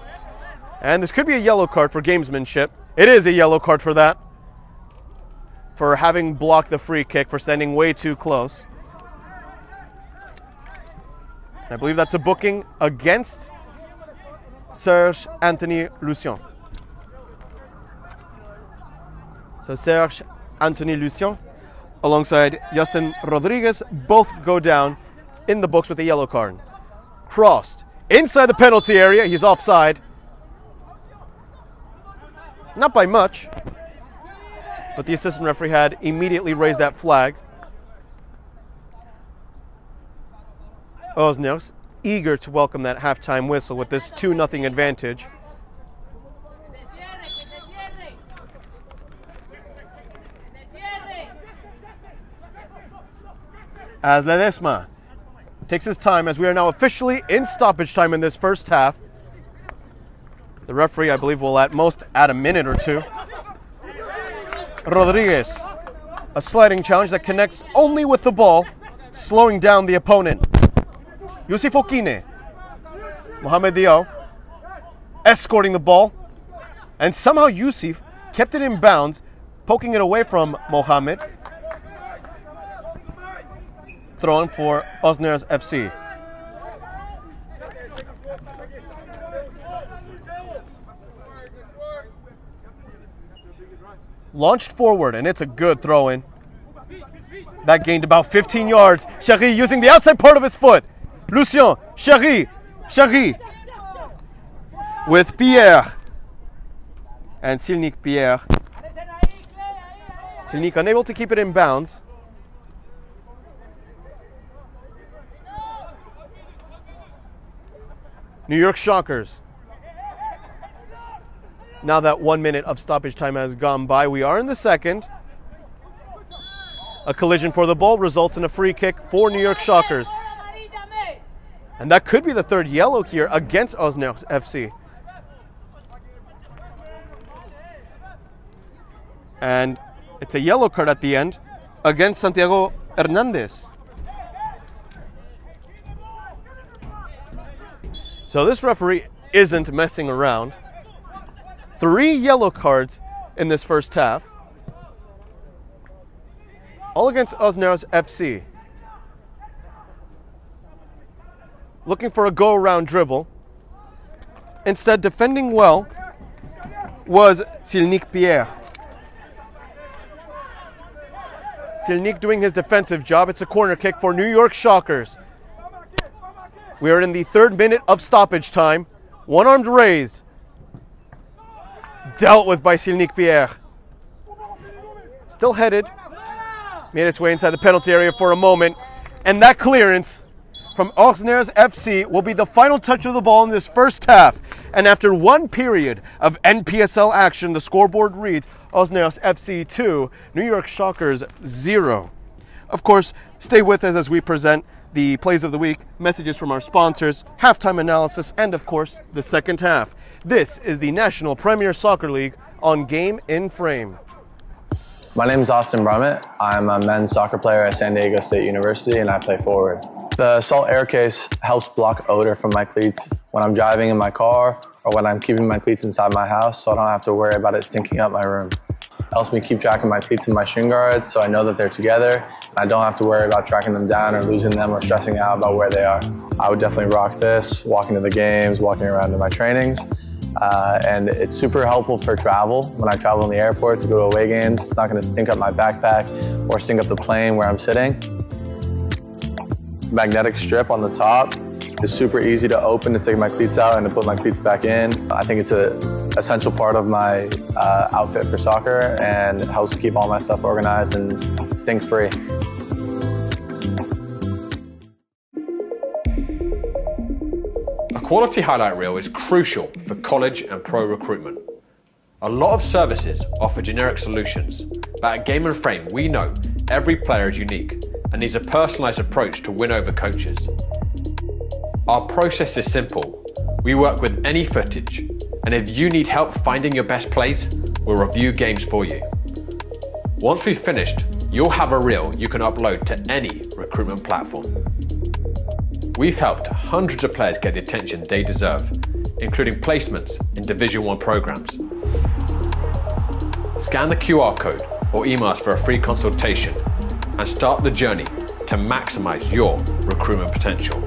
And this could be a yellow card for gamesmanship. It is a yellow card for that. For having blocked the free kick, for standing way too close. I believe that's a booking against Serge Anthony Lucien. So Serge Anthony Lucien alongside Justin Rodriguez both go down in the books with a yellow card. Crossed inside the penalty area. He's offside. Not by much, but the assistant referee had immediately raised that flag. Osnabrück eager to welcome that halftime whistle with this 2-0 advantage. As Ledesma takes his time as we are now officially in stoppage time in this first half. The referee, I believe, will at most add a minute or two. Rodriguez, a sliding challenge that connects only with the ball, slowing down the opponent. Yusuf Okine, Mohamed Diaw, escorting the ball, and somehow Yusuf kept it in bounds, poking it away from Mohamed. Thrown for Osnabrück FC. Launched forward, and it's a good throw-in. That gained about 15 yards. Chary using the outside part of his foot. Lucien, Chary with Pierre. And Silnik Pierre. Silnik unable to keep it in bounds. New York Shockers. Now that 1 minute of stoppage time has gone by, we are in the second. A collision for the ball results in a free kick for New York Shockers. And that could be the third yellow here against Osnabrück FC. And it's a yellow card at the end against Santiago Hernandez. So this referee isn't messing around. 3 yellow cards in this first half. All against Osnabrück FC. Looking for a go-around dribble. Instead, defending well was Silnik Pierre. Silnik doing his defensive job. It's a corner kick for New York Shockers. We are in the 3rd minute of stoppage time. One armed raised. Dealt with by Silnik Pierre. Still headed. Made its way inside the penalty area for a moment. And that clearance from Osnabrück FC will be the final touch of the ball in this first half. And after 1 period of NPSL action, the scoreboard reads Osnabrück FC 2, New York Shockers 0. Of course, stay with us as we present the plays of the week, messages from our sponsors, halftime analysis, and of course, the second half. This is the National Premier Soccer League on Game in Frame. My name is Austin Brummett. I'm a men's soccer player at San Diego State University, and I play forward. The Salt Air Case helps block odor from my cleats when I'm driving in my car or when I'm keeping my cleats inside my house, so I don't have to worry about it stinking up my room. It helps me keep track of my cleats and my shin guards, so I know that they're together, and I don't have to worry about tracking them down or losing them or stressing out about where they are. I would definitely rock this, walking to the games, walking around to my trainings. And it's super helpful for travel. When I travel in the airport to go to away games, it's not going to stink up my backpack or stink up the plane where I'm sitting. magnetic strip on the top is super easy to open to take my cleats out and to put my cleats back in. I think it's an essential part of my outfit for soccer, and it helps keep all my stuff organized and stink-free. A quality highlight reel is crucial for college and pro recruitment. A lot of services offer generic solutions, but at Game & Frame we know every player is unique and needs a personalised approach to win over coaches. Our process is simple. We work with any footage, and if you need help finding your best plays, we'll review games for you. Once we've finished, you'll have a reel you can upload to any recruitment platform. We've helped hundreds of players get the attention they deserve, including placements in Division 1 programs. Scan the QR code or email us for a free consultation and start the journey to maximize your recruitment potential.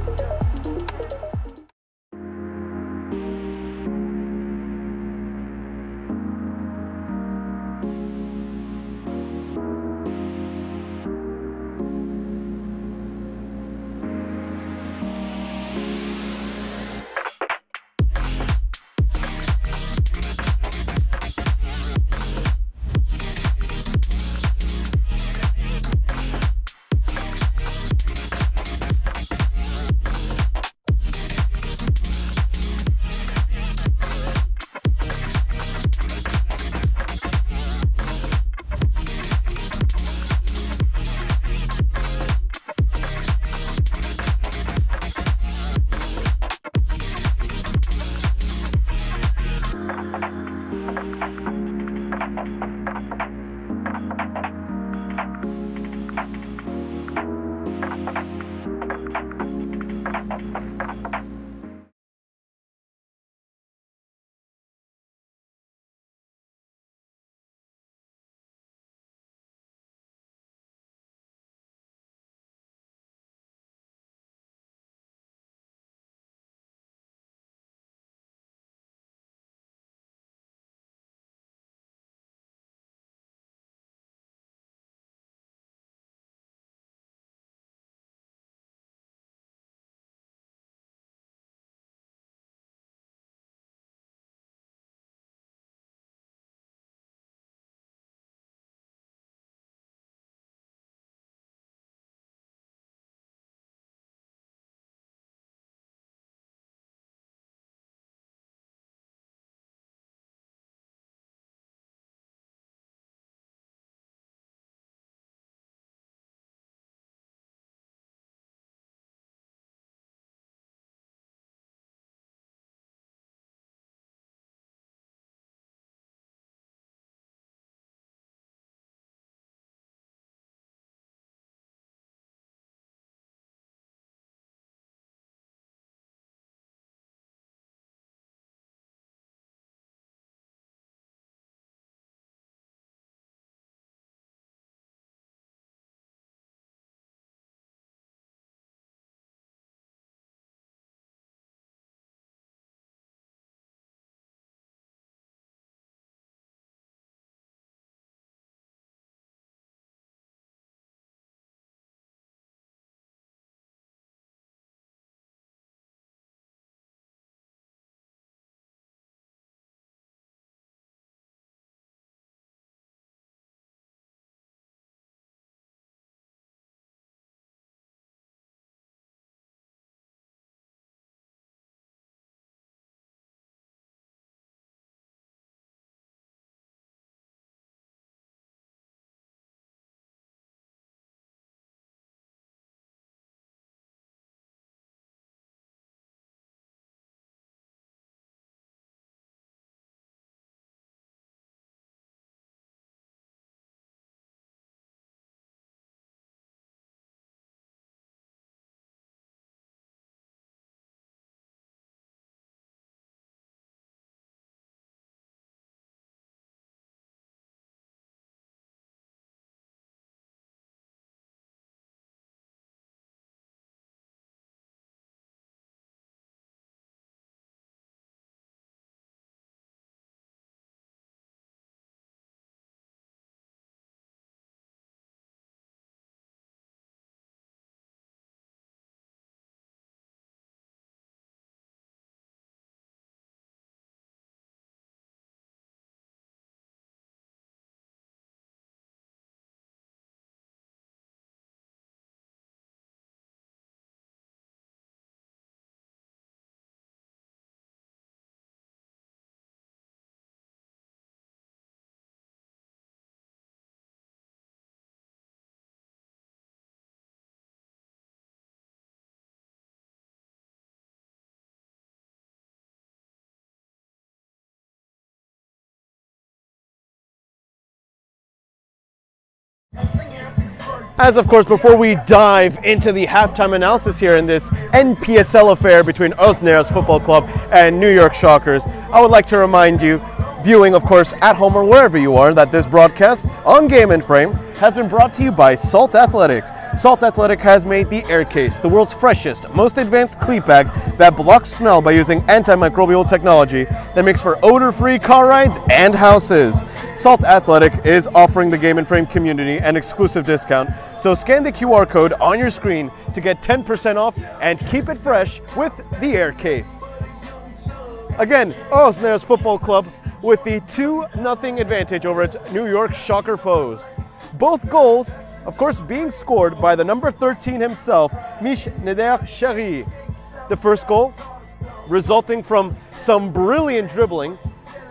As of course, before we dive into the halftime analysis here in this NPSL affair between Osnabrück Football Club and New York Shockers, I would like to remind you, viewing of course at home or wherever you are, that this broadcast on Game and Frame has been brought to you by Salt Athletic. Salt Athletic has made the Aircase, the world's freshest, most advanced cleat bag that blocks smell by using antimicrobial technology that makes for odor-free car rides and houses. Salt Athletic is offering the Game and Frame community an exclusive discount, so scan the QR code on your screen to get 10% off and keep it fresh with the Aircase. Again, Osnabrück Football Club with the 2-0 advantage over its New York Shocker foes. Both goals, of course, being scored by the number 13 himself, Mich Neder-Cheri. The first goal resulting from some brilliant dribbling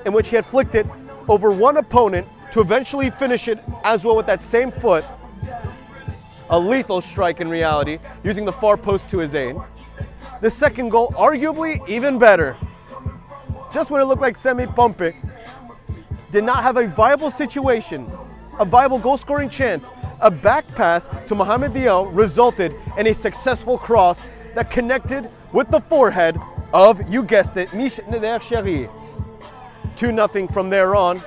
in which he had flicked it over one opponent to eventually finish it as well with that same foot. A lethal strike in reality, using the far post to his aid. The second goal, arguably even better. Just when it looked like Semi Pompey did not have a viable situation, a viable goal-scoring chance, a back pass to Mohamed Diaw resulted in a successful cross that connected with the forehead of, you guessed it, Mich Neder-Cheri. 2-0 from there on.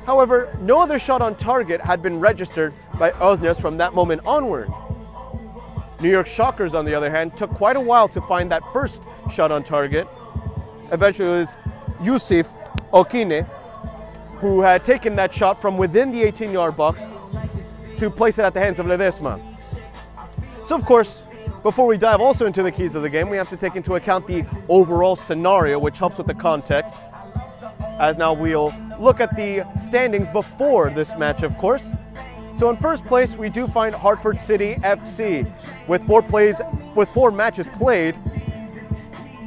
However, no other shot on target had been registered by Osnabrück from that moment onward. New York Shockers, on the other hand, took quite a while to find that first shot on target. Eventually it was Yusuf Okine who had taken that shot from within the 18-yard box to place it at the hands of Ledesma. So of course, before we dive also into the keys of the game, we have to take into account the overall scenario, which helps with the context. As now we'll look at the standings before this match, of course. So in first place, we do find Hartford City FC. With 4 matches played,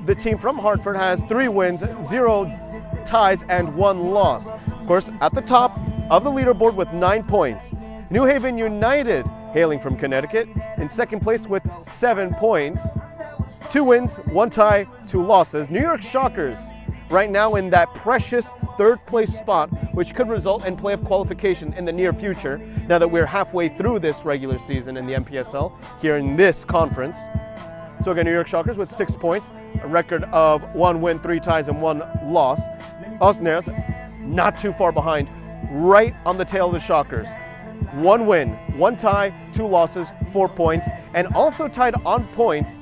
the team from Hartford has 3 wins, 0 ties, and 1 loss. Of course, at the top of the leaderboard with 9 points. New Haven United, hailing from Connecticut, in second place with 7 points. 2 wins, 1 tie, 2 losses. New York Shockers, right now in that precious 3rd place spot, which could result in playoff qualification in the near future, now that we're halfway through this regular season in the NPSL, here in this conference. So again, New York Shockers with 6 points, a record of 1 win, 3 ties, and 1 loss. Osnabrück not too far behind, right on the tail of the Shockers. 1 win, 1 tie, 2 losses, 4 points, and also tied on points,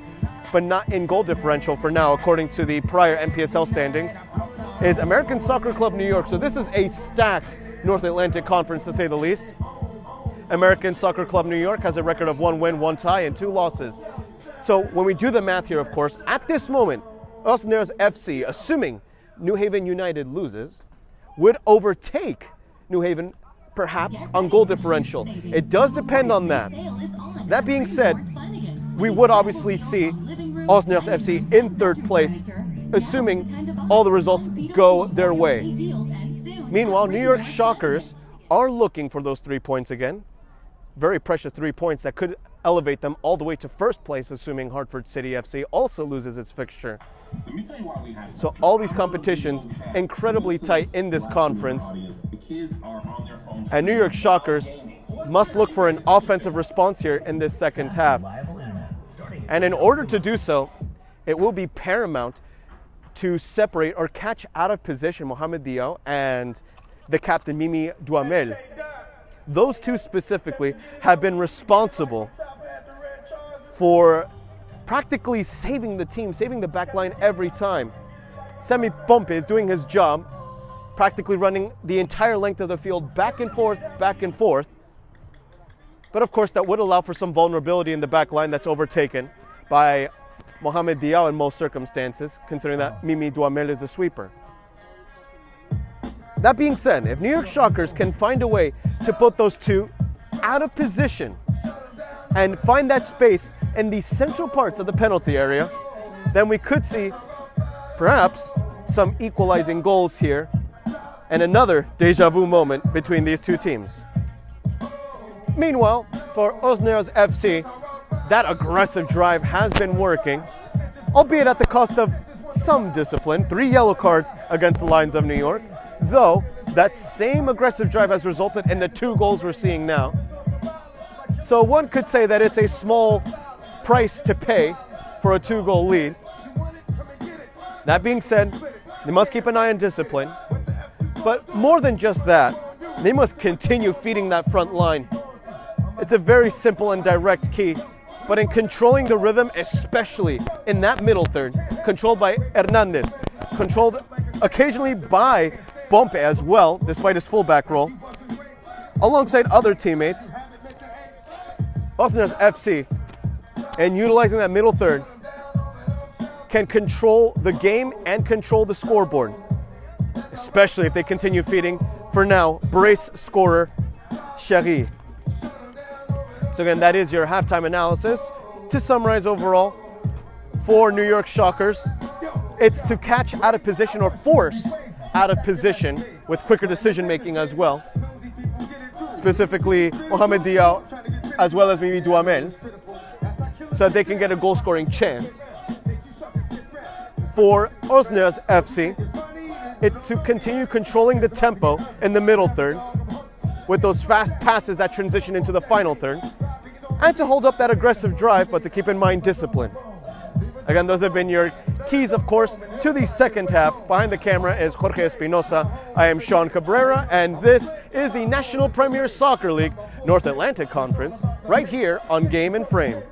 but not in goal differential for now, according to the prior NPSL standings, is American Soccer Club New York. So this is a stacked North Atlantic Conference, to say the least. American Soccer Club New York has a record of 1 win, 1 tie, and 2 losses. So when we do the math here, of course, at this moment, Osnabrück FC, assuming New Haven United loses, would overtake New Haven perhaps on goal differential. It does depend on that. That being said, we would obviously see Osnabrück FC in 3rd place, assuming all the results go their way. Meanwhile, New York Shockers are looking for those 3 points again. Very precious 3 points that could elevate them all the way to 1st place, assuming Hartford City FC also loses its fixture. So all these competitions incredibly tight in this conference. And New York Shockers must look for an offensive response here in this second half. And in order to do so, it will be paramount to separate or catch out of position Mohamed Diaw and the captain Mimi Duhamel. Those two specifically have been responsible for practically saving the team, saving the back line every time. Semi Pompey is doing his job, practically running the entire length of the field back and forth, back and forth. But of course, that would allow for some vulnerability in the back line that's overtaken by Mohamed Diaw in most circumstances, considering that Mimi Duhamel is a sweeper. That being said, if New York Shockers can find a way to put those two out of position and find that space in the central parts of the penalty area, then we could see perhaps some equalizing goals here and another deja vu moment between these two teams. Meanwhile, for Osnabrück FC, that aggressive drive has been working, albeit at the cost of some discipline. 3 yellow cards against the Lions of New York, though that same aggressive drive has resulted in the 2 goals we're seeing now. So one could say that it's a small price to pay for a 2-goal lead. That being said, they must keep an eye on discipline. But more than just that, they must continue feeding that front line. It's a very simple and direct key, but in controlling the rhythm, especially in that middle third, controlled by Hernandez, controlled occasionally by Pompey as well, despite his fullback role, alongside other teammates, Osna's FC, and utilizing that middle third, can control the game and control the scoreboard, especially if they continue feeding, for now, brace scorer Chery. So again, that is your halftime analysis. To summarize overall, for New York Shockers, it's to catch out of position or force out of position with quicker decision making as well. Specifically, Mohamed Diaw as well as Mimi Duhamel, so that they can get a goal scoring chance. For Osna's FC, it's to continue controlling the tempo in the middle third with those fast passes that transition into the final third, and to hold up that aggressive drive, but to keep in mind discipline. Again, those have been your keys, of course, to the second half. Behind the camera is Jorge Espinosa. I am Sean Cabrera, and this is the National Premier Soccer League North Atlantic Conference, right here on Game and Frame.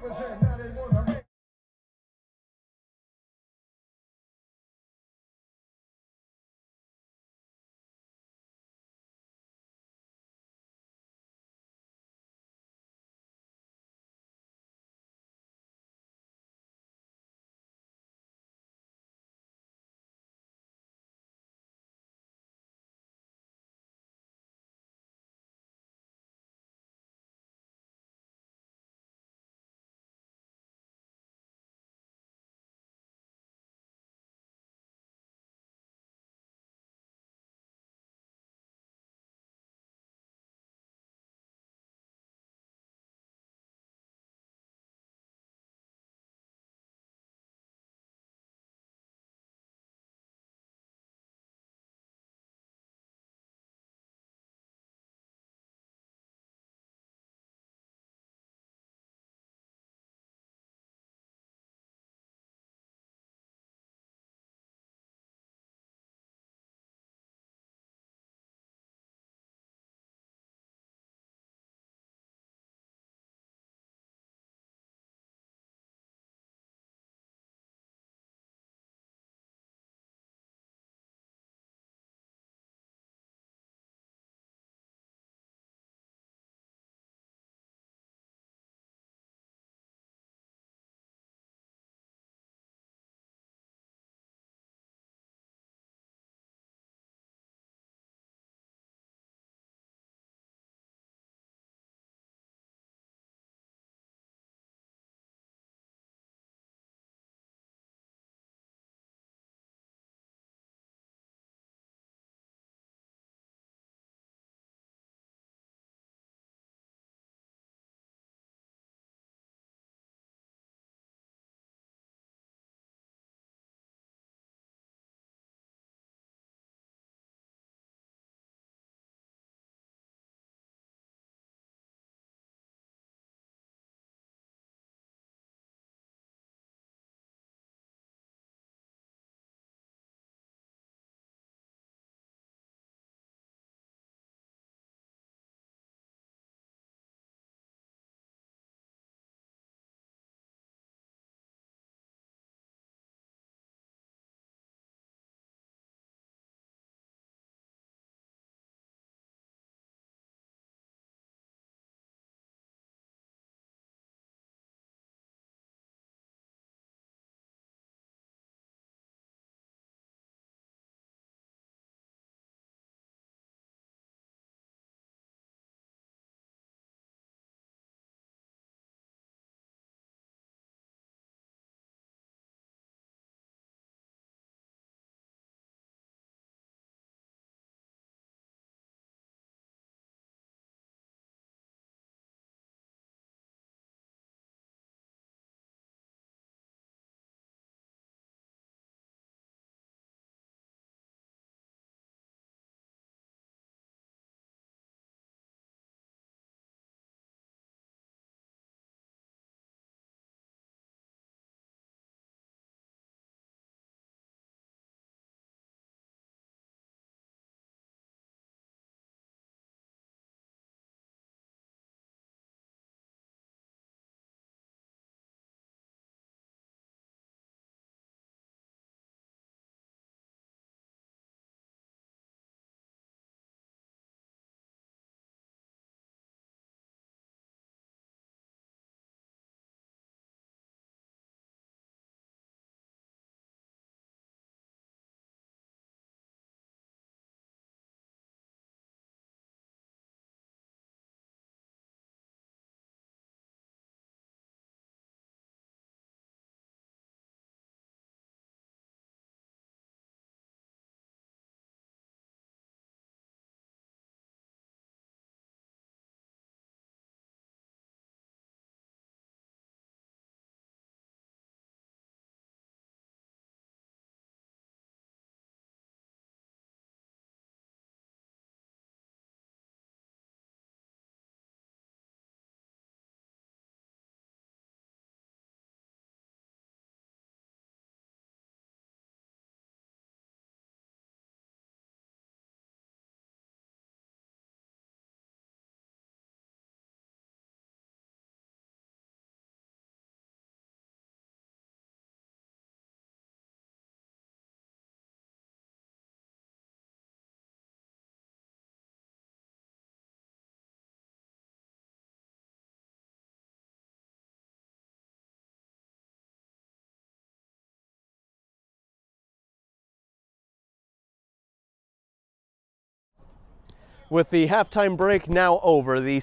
With the halftime break now over, the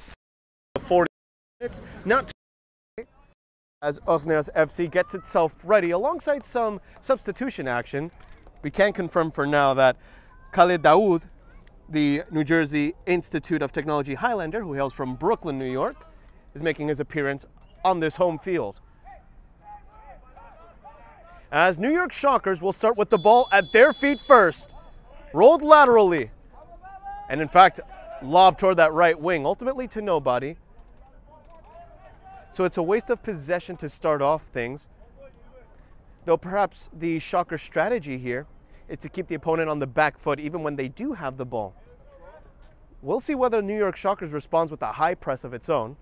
40 minutes, not as Osneos FC gets itself ready alongside some substitution action. We can confirm for now that Khaled Daoud, the New Jersey Institute of Technology Highlander, who hails from Brooklyn, New York, is making his appearance on this home field. As New York Shockers will start with the ball at their feet first, rolled laterally, and in fact, lobbed toward that right wing, ultimately to nobody. So it's a waste of possession to start off things. Though perhaps the Shocker strategy here is to keep the opponent on the back foot even when they do have the ball. We'll see whether New York Shockers responds with a high press of its own.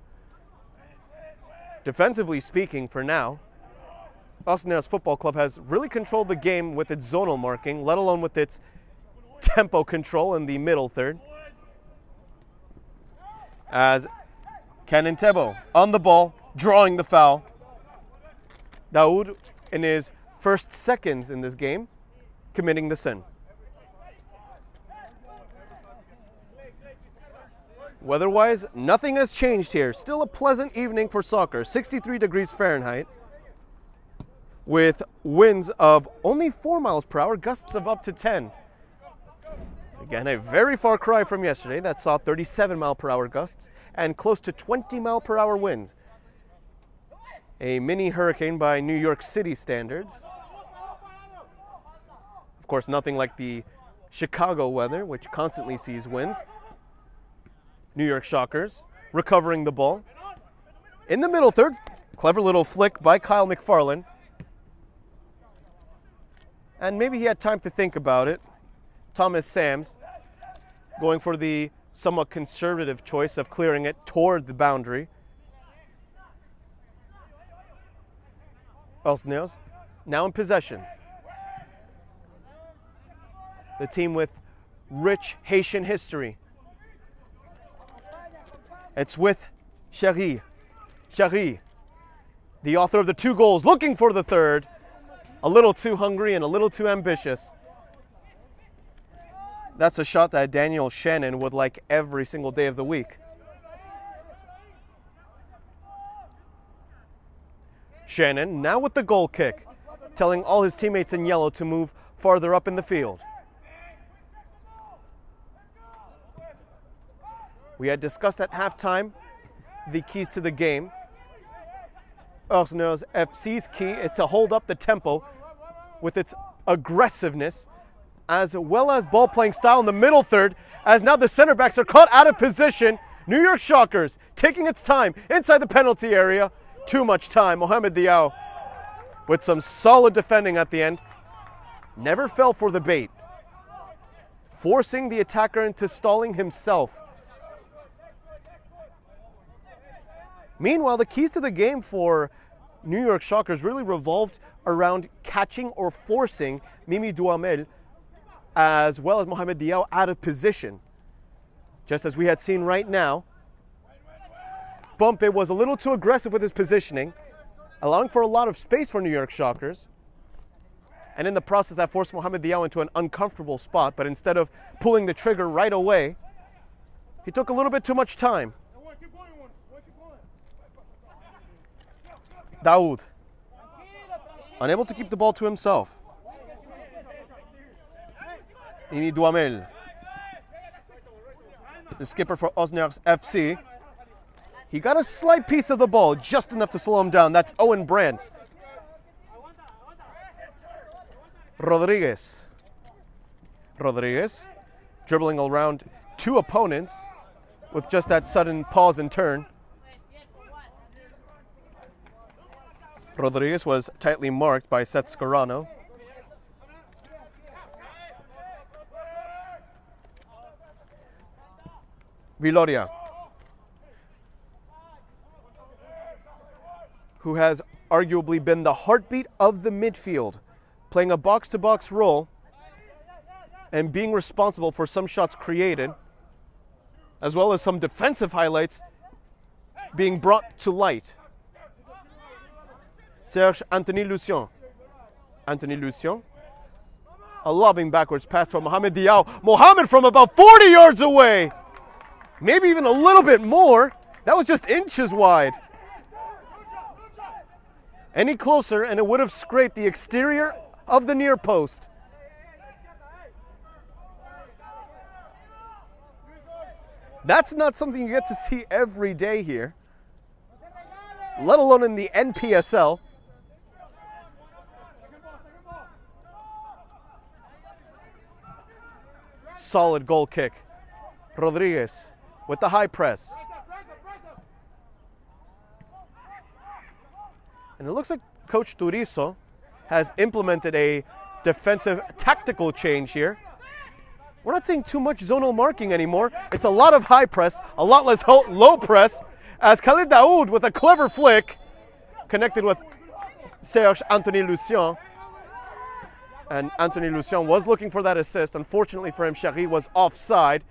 Defensively speaking, for now, Osneos Football Club has really controlled the game with its zonal marking, let alone with its tempo control in the middle third. As Kenan Tebo on the ball, drawing the foul. Daoud, in his first seconds in this game, committing the sin. Weather-wise, nothing has changed here. Still a pleasant evening for soccer, 63 degrees Fahrenheit, with winds of only 4 miles per hour, gusts of up to 10. Again, a very far cry from yesterday that saw 37 mile per hour gusts and close to 20 mile per hour winds. A mini hurricane by New York City standards. Of course, nothing like the Chicago weather, which constantly sees winds. New York Shockers recovering the ball. In the middle third, clever little flick by Kyle McFarland. And maybe he had time to think about it. Thomas Sams going for the somewhat conservative choice of clearing it toward the boundary. Osneos now in possession. The team with rich Haitian history. It's with Cheri. Cheri, the author of the 2 goals, looking for the third. A little too hungry and a little too ambitious. That's a shot that Daniel Shannon would like every single day of the week. Shannon now with the goal kick, telling all his teammates in yellow to move farther up in the field. We had discussed at halftime the keys to the game. Osneos FC's key is to hold up the tempo with its aggressiveness, as well as ball playing style in the middle third, as now the center backs are caught out of position. New York Shockers taking its time inside the penalty area. Too much time. Mohamed Diaw with some solid defending at the end. Never fell for the bait, forcing the attacker into stalling himself. Meanwhile, the keys to the game for New York Shockers really revolved around catching or forcing Mimi Duhamel as well as Mohamed Diaw out of position. Just as we had seen right now, Bumpe was a little too aggressive with his positioning, allowing for a lot of space for New York Shockers. And in the process, that forced Mohamed Diaw into an uncomfortable spot, but instead of pulling the trigger right away, he took a little bit too much time. Daoud, unable to keep the ball to himself. Mimi Duhamel, the skipper for Osneos FC. He got a slight piece of the ball, just enough to slow him down. That's Owen Brandt. Rodriguez. Rodriguez dribbling around 2 opponents with just that sudden pause and turn. Rodriguez was tightly marked by Seth Scarano. Viloria, who has arguably been the heartbeat of the midfield, playing a box-to-box role and being responsible for some shots created, as well as some defensive highlights being brought to light. Serge Anthony Lucien. Anthony Lucien. A lobbing backwards pass to Mohamed Diaw. Mohamed from about 40 yards away. maybe even a little bit more. That was just inches wide. Any closer and it would have scraped the exterior of the near post. That's not something you get to see every day here, let alone in the NPSL. Solid goal kick. Rodriguez with the high press. And it looks like Coach Turizo has implemented a defensive tactical change here. We're not seeing too much zonal marking anymore. It's a lot of high press, a lot less low press, as Khalid Daoud with a clever flick connected with Serge Anthony Lucien. And Anthony Lucien was looking for that assist. Unfortunately for him, Chari was offside.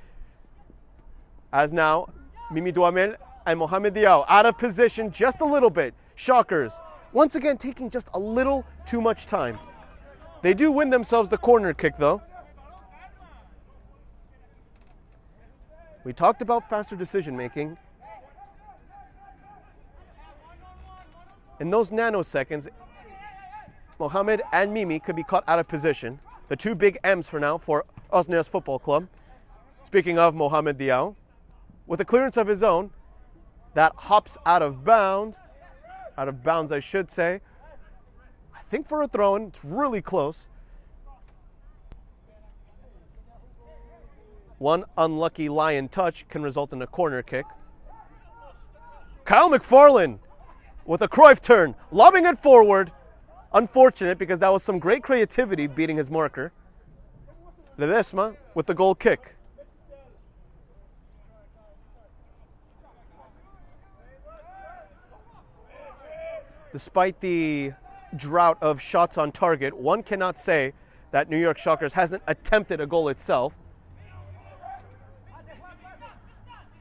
As now, Mimi Duhamel and Mohamed Diaw out of position just a little bit. Shockers, once again, taking just a little too much time. They do win themselves the corner kick, though. We talked about faster decision-making. In those nanoseconds, Mohamed and Mimi could be caught out of position. The two big M's for now for Osneos Football Club. Speaking of Mohamed Diaw, with a clearance of his own, that hops out of bounds I should say. I think for a throw-in, it's really close. One unlucky lion touch can result in a corner kick. Kyle McFarlane with a Cruyff turn, lobbing it forward. Unfortunate because that was some great creativity beating his marker. Ledesma with the goal kick. Despite the drought of shots on target, one cannot say that New York Shockers hasn't attempted a goal itself.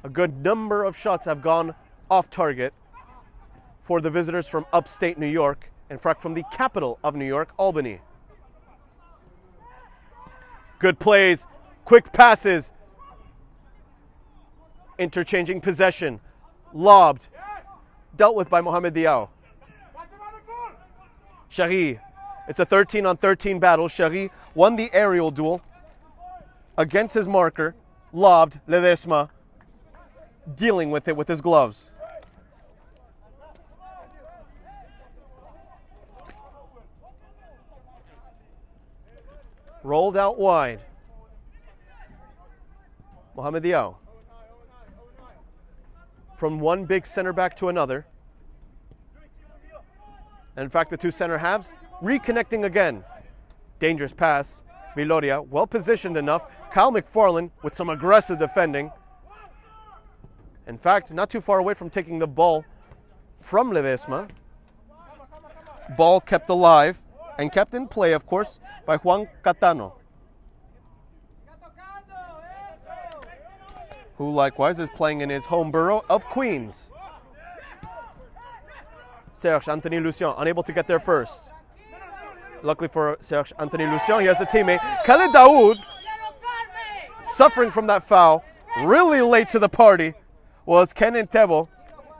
A good number of shots have gone off target for the visitors from upstate New York, in fact from the capital of New York, Albany. Good plays, quick passes, interchanging possession, lobbed, dealt with by Mohamed Diaw. Chari, it's a 13-on-13 battle. Chari won the aerial duel against his marker, lobbed. Ledesma dealing with it with his gloves. Rolled out wide. Mohamed Diaw. From one big center back to another. And in fact, the two center halves reconnecting again. Dangerous pass. Viloria, well positioned enough. Kyle McFarlane with some aggressive defending. In fact, not too far away from taking the ball from Ledesma. Ball kept alive and kept in play, of course, by Juan Catano, who likewise is playing in his home borough of Queens. Serge Anthony Lucien unable to get there first. Luckily for Serge Anthony Lucien, he has a teammate. Khalid Daoud, suffering from that foul, really late to the party, was Ken Ntebo.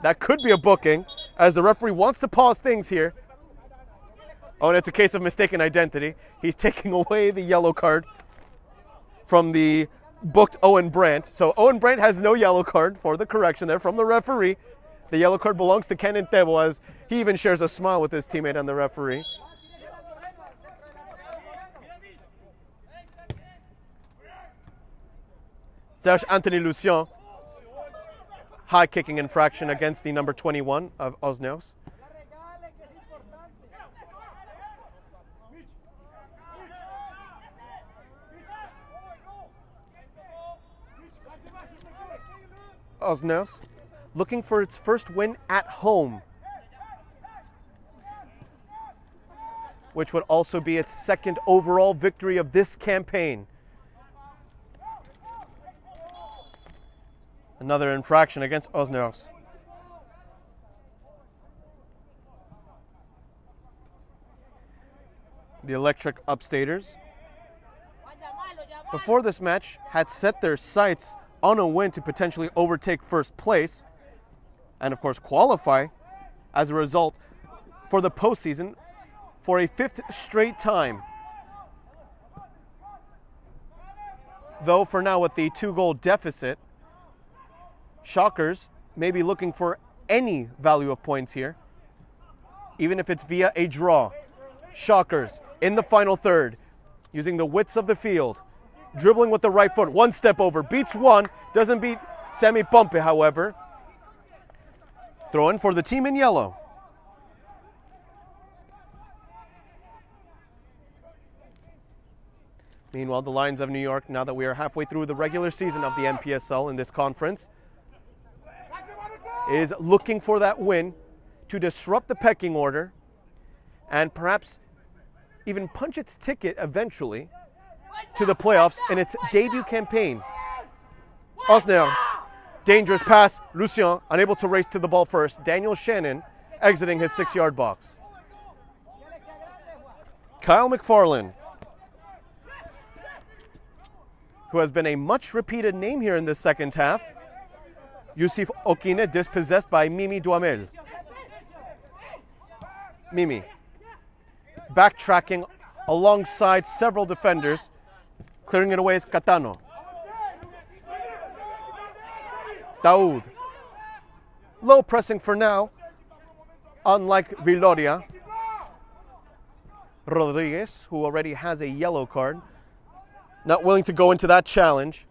That could be a booking, as the referee wants to pause things here. Oh, and it's a case of mistaken identity. He's taking away the yellow card from the booked Owen Brandt. So Owen Brandt has no yellow card for the correction there from the referee. The yellow card belongs to Ken Ntebo, as he even shares a smile with his teammate and the referee. Serge Anthony Lucien, high kicking infraction against the number 21 of Osneos. Osneos looking for its first win at home, which would also be its second overall victory of this campaign. Another infraction against Osneos. The Electric Upstaters, before this match, had set their sights on a win to potentially overtake first place and, of course, qualify as a result for the postseason for a 5th straight time. Though for now, with the 2-goal deficit, Shockers may be looking for any value of points here, even if it's via a draw. Shockers in the final third, using the widths of the field, dribbling with the right foot, one step over, beats one, doesn't beat Sammy Pompe, however. Throw in for the team in yellow. Meanwhile, the Lions of New York, now that we are halfway through the regular season of the NPSL in this conference, is looking for that win to disrupt the pecking order and perhaps even punch its ticket eventually to the playoffs in its debut campaign. Osnails, dangerous pass, Lucien unable to race to the ball first. Daniel Shannon exiting his 6-yard box. Kyle McFarland, who has been a much repeated name here in the second half. Yusuf Okine dispossessed by Mimi Duhamel. Mimi backtracking alongside several defenders. Clearing it away is Catano. Daoud. Low pressing for now, unlike Viloria. Rodriguez, who already has a yellow card, not willing to go into that challenge.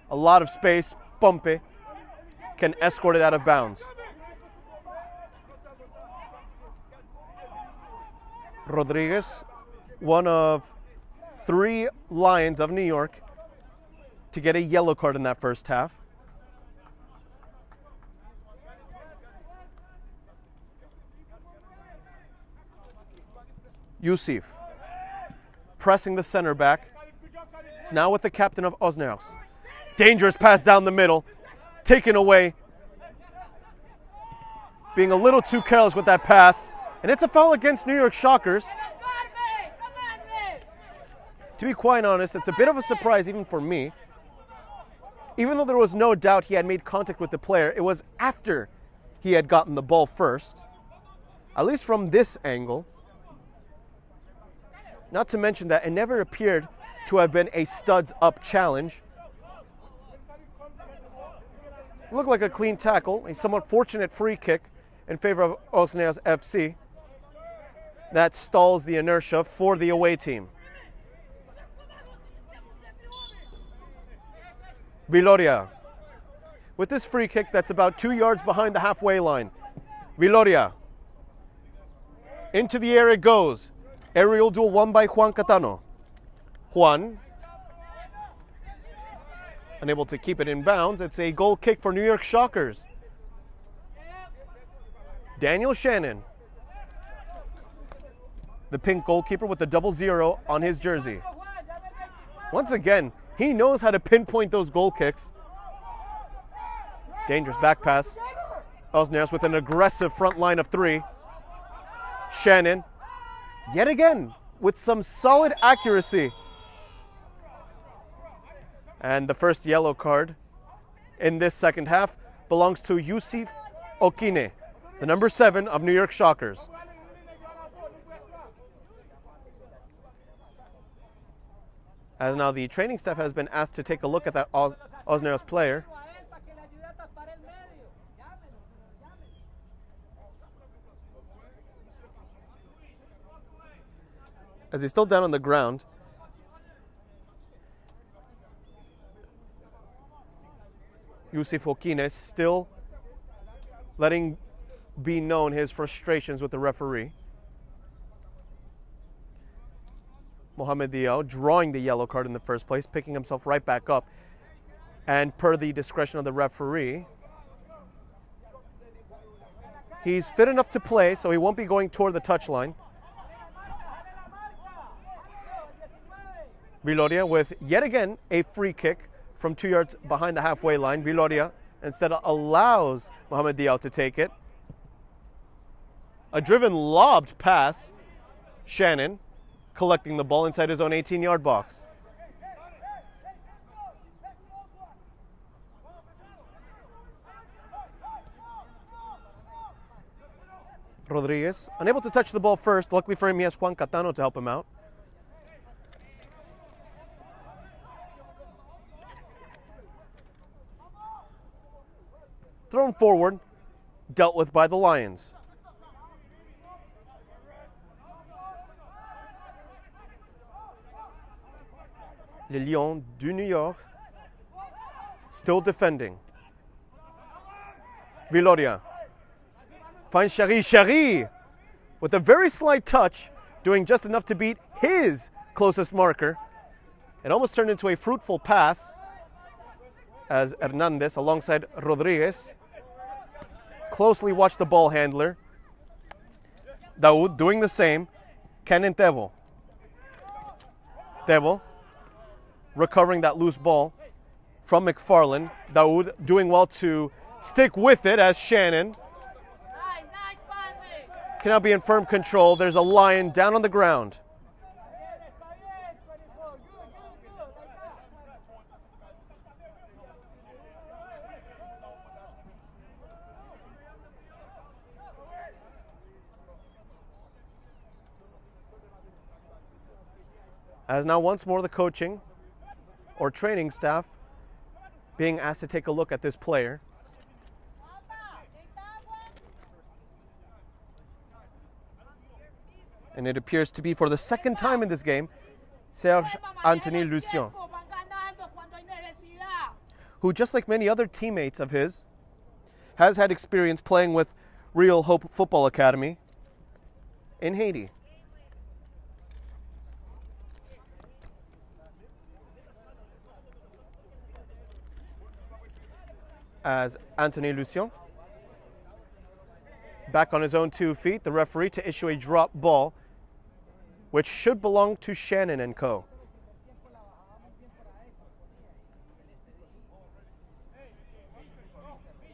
A lot of space. Pompe can escort it out of bounds. Rodriguez, one of 3 Lions of New York to get a yellow card in that first half. Yusuf pressing the center back. It's now with the captain of Osnails. Dangerous pass down the middle, taken away. Being a little too careless with that pass. And it's a foul against New York Shockers. To be quite honest, it's a bit of a surprise even for me. Even though there was no doubt he had made contact with the player, it was after he had gotten the ball first. At least from this angle. Not to mention that it never appeared to have been a studs up challenge. Looked like a clean tackle, a somewhat fortunate free kick in favor of Osnails FC. That stalls the inertia for the away team. Viloria. With this free kick that's about 2 yards behind the halfway line. Viloria. Into the air it goes. Aerial duel won by Juan Catano. Juan. Unable to keep it in bounds. It's a goal kick for New York Shockers. Daniel Shannon. The pink goalkeeper with the 00 on his jersey. Once again, he knows how to pinpoint those goal kicks. Dangerous back pass. Osnails with an aggressive front line of 3. Shannon, yet again, with some solid accuracy. And the first yellow card in this second half belongs to Yusuf Okine, the number 7 of New York Shockers. As now the training staff has been asked to take a look at that Osnails player. As he's still down on the ground. Yusuf Okine still letting be known his frustrations with the referee. Mohamed Diaw drawing the yellow card in the first place, picking himself right back up. And per the discretion of the referee, he's fit enough to play, so he won't be going toward the touchline. Viloria with yet again a free kick from 2 yards behind the halfway line. Viloria instead allows Mohamed Diaw to take it. A driven lobbed pass. Shannon collecting the ball inside his own 18-yard box. Rodriguez, unable to touch the ball first. Luckily for him, he has Juan Catano to help him out. Thrown forward, dealt with by the Lions. Les Lions du New York still defending. Viloria finds Chary. Chary with a very slight touch, doing just enough to beat his closest marker. It almost turned into a fruitful pass as Hernandez alongside Rodriguez closely watched the ball handler. Daoud doing the same. Kenan Tebo. Tebo recovering that loose ball from McFarland. Daoud doing well to stick with it as Shannon cannot be in firm control. There's a Lion down on the ground. As now once more the coaching or training staff being asked to take a look at this player. And it appears to be for the second time in this game, Serge Anthony Lucien, who just like many other teammates of his, has had experience playing with Real Hope Football Academy in Haiti. As Anthony Lucien, back on his own 2 feet, the referee to issue a drop ball, which should belong to Shannon and co.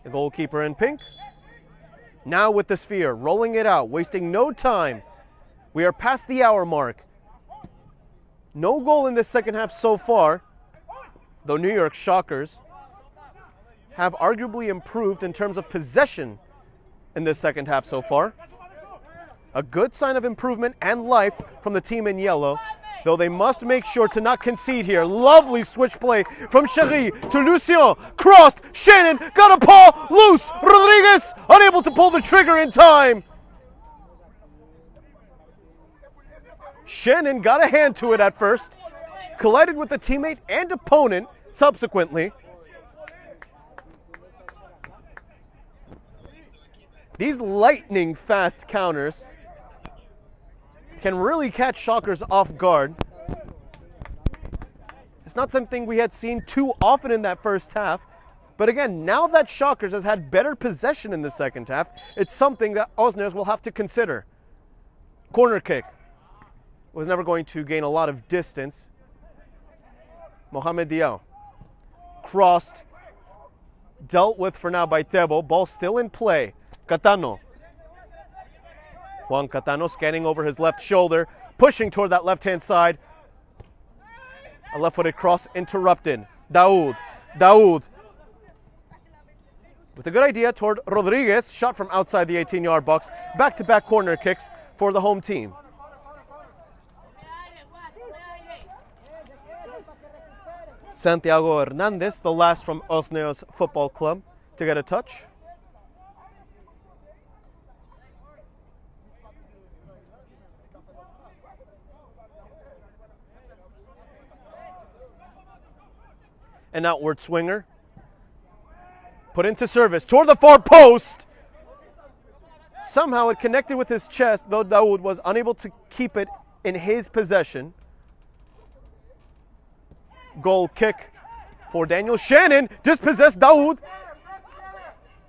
The goalkeeper in pink, now with the sphere, rolling it out, wasting no time. We are past the hour mark. No goal in this second half so far, though New York Shockers have arguably improved in terms of possession in this second half so far. A good sign of improvement and life from the team in yellow, though they must make sure to not concede here. Lovely switch play from Chary to Lucien. Crossed, Shannon got a paw, loose, Rodriguez unable to pull the trigger in time. Shannon got a hand to it at first, collided with a teammate and opponent subsequently. These lightning fast counters can really catch Shockers off guard. It's not something we had seen too often in that first half, but again, now that Shockers has had better possession in the second half, it's something that Osnabrück will have to consider. Corner kick was never going to gain a lot of distance. Mohamed Diaw crossed, dealt with for now by Tebo. Ball still in play. Catano. Juan Catano scanning over his left shoulder, pushing toward that left-hand side. A left-footed cross interrupted. Daoud. Daoud with a good idea toward Rodriguez. Shot from outside the 18-yard box. Back-to-back corner kicks for the home team. Santiago Hernandez, the last from Osnabrück Football Club, to get a touch. An outward swinger. Put into service toward the far post. Somehow it connected with his chest, though Daoud was unable to keep it in his possession. Goal kick for Daniel Shannon. Dispossessed Daoud.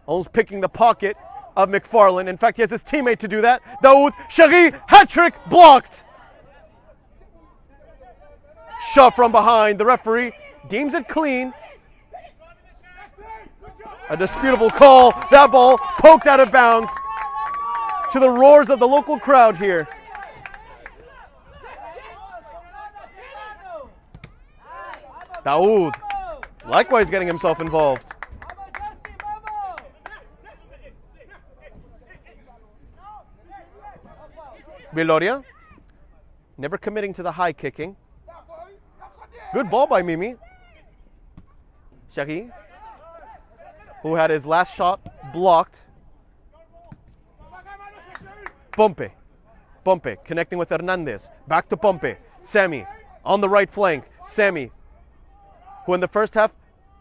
Almost picking the pocket of McFarland. In fact, he has his teammate to do that. Daoud, Chary, hat-trick, blocked. Shot from behind. The referee deems it clean. A disputable call. That ball poked out of bounds to the roars of the local crowd here. Daoud likewise getting himself Viloria, never committing to the high kicking. Good ball by Mimi. Shaggy, who had his last shot blocked. Pompe. Pompe connecting with Hernandez. Back to Pompe. Sammy on the right flank. Sammy, who in the first half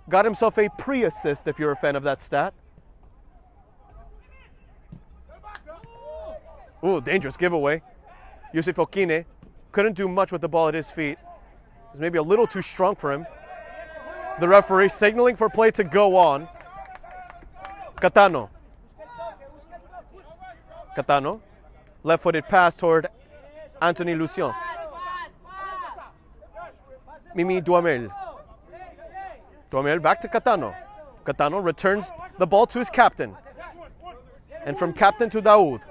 got himself a pre-assist, if you're a fan of that stat. Ooh, dangerous giveaway. Yusuf Okine couldn't do much with the ball at his feet. It was maybe a little too strong for him. The referee signaling for play to go on. Catano. Catano. Left-footed pass toward Anthony Lucien. Mimi Duhamel. Duhamel back to Catano. Catano returns the ball to his captain. And from captain to Daoud.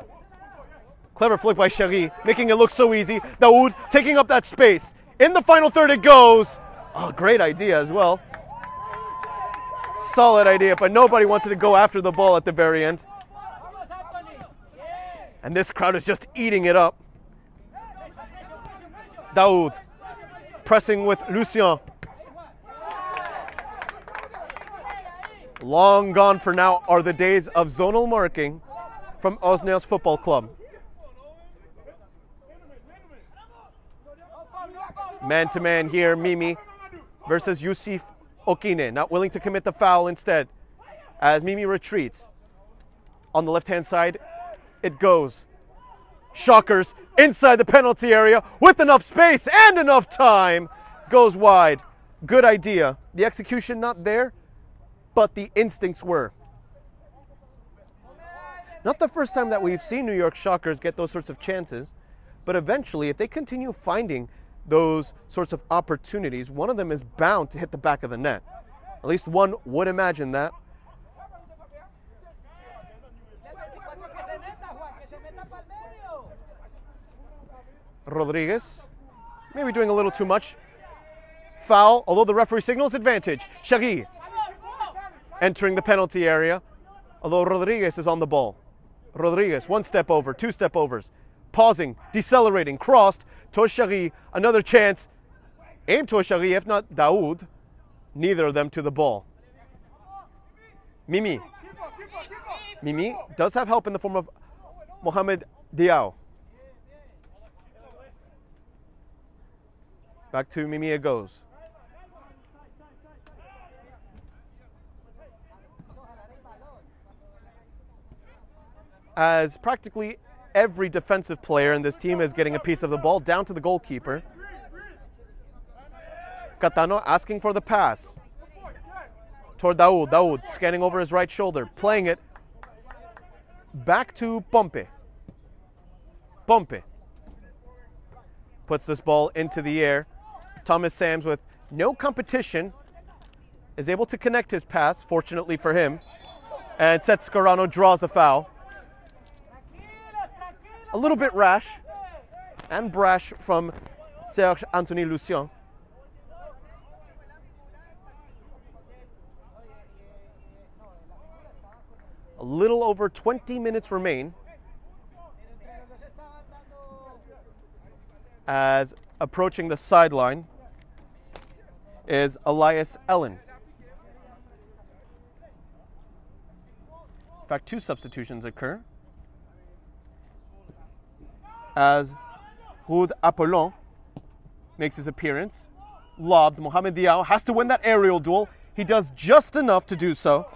Clever flick by Chari, making it look so easy. Daoud taking up that space. In the final third it goes. Oh, great idea as well. Solid idea, but nobody wanted to go after the ball at the very end. And this crowd is just eating it up. Daoud pressing with Lucien. Long gone for now are the days of zonal marking from Osnails Football Club. Man-to-man here, Mimi versus Yusuf Okine, not willing to commit the foul instead, as Mimi retreats. On the left-hand side, it goes. Shockers inside the penalty area with enough space and enough time. Goes wide. Good idea. The execution not there, but the instincts were. Not the first time that we've seen New York Shockers get those sorts of chances, but eventually, if they continue finding those sorts of opportunities, one of them is bound to hit the back of the net. At least one would imagine that. Rodriguez, maybe doing a little too much. Foul, although the referee signals advantage. Chari entering the penalty area, although Rodriguez is on the ball. Rodriguez, one step over, two step overs. Pausing, decelerating, crossed. Toshari, another chance. Aim Toshari, if not Daoud. Neither of them to the ball. Mimi. Mimi does have help in the form of Mohamed Diao. Back to Mimi it goes. As practically every defensive player in this team is getting a piece of the ball, down to the goalkeeper. Catano asking for the pass toward Daoud. Daoud scanning over his right shoulder, playing it back to Pompe. Pompe puts this ball into the air. Thomas Sams, with no competition, is able to connect his pass, fortunately for him. And Seth Scarano draws the foul. A little bit rash and brash from Serge Anthony Lucien. A little over 20 minutes remain as approaching the sideline is Elias Ellen. In fact, two substitutions occur as Ruud Apollon makes his appearance. Lobbed, Mohamed Diao has to win that aerial duel. He does just enough to do so.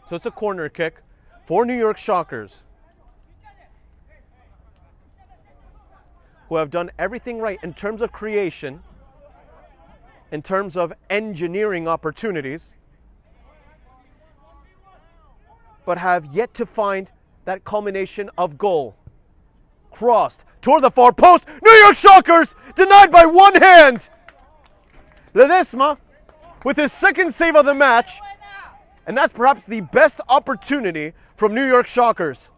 So it's a corner kick for New York Shockers, who have done everything right in terms of creation, in terms of engineering opportunities, but have yet to find that culmination of goal. Crossed toward the far post. New York Shockers denied by one hand. Ledesma with his second save of the match. And that's perhaps the best opportunity from New York Shockers.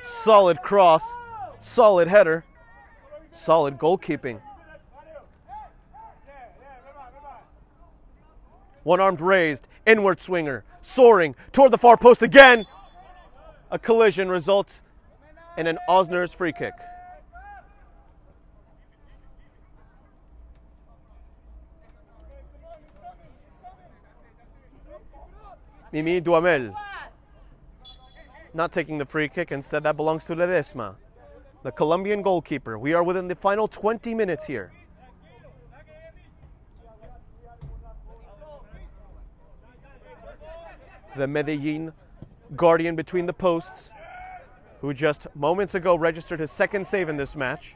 Solid cross Solid header. Solid goalkeeping. One armed raised, inward swinger, soaring toward the far post again. A collision results in an Osners free kick. Mimi Duhamel not taking the free kick, instead that belongs to Ledesma, the Colombian goalkeeper. We are within the final 20 minutes here. The Medellin guardian between the posts, who just moments ago registered his second save in this match.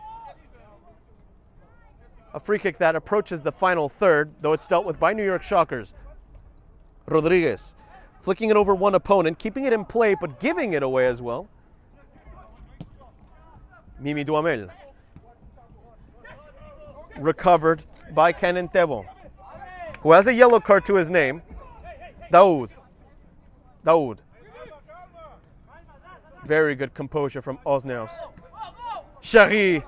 A free kick that approaches the final third, though it's dealt with by New York Shockers. Rodriguez flicking it over one opponent, keeping it in play, but giving it away as well. Mimi Duhamel. Recovered by Kenan Tebo, who has a yellow card to his name. Daoud. Very good composure from Osners. Shari.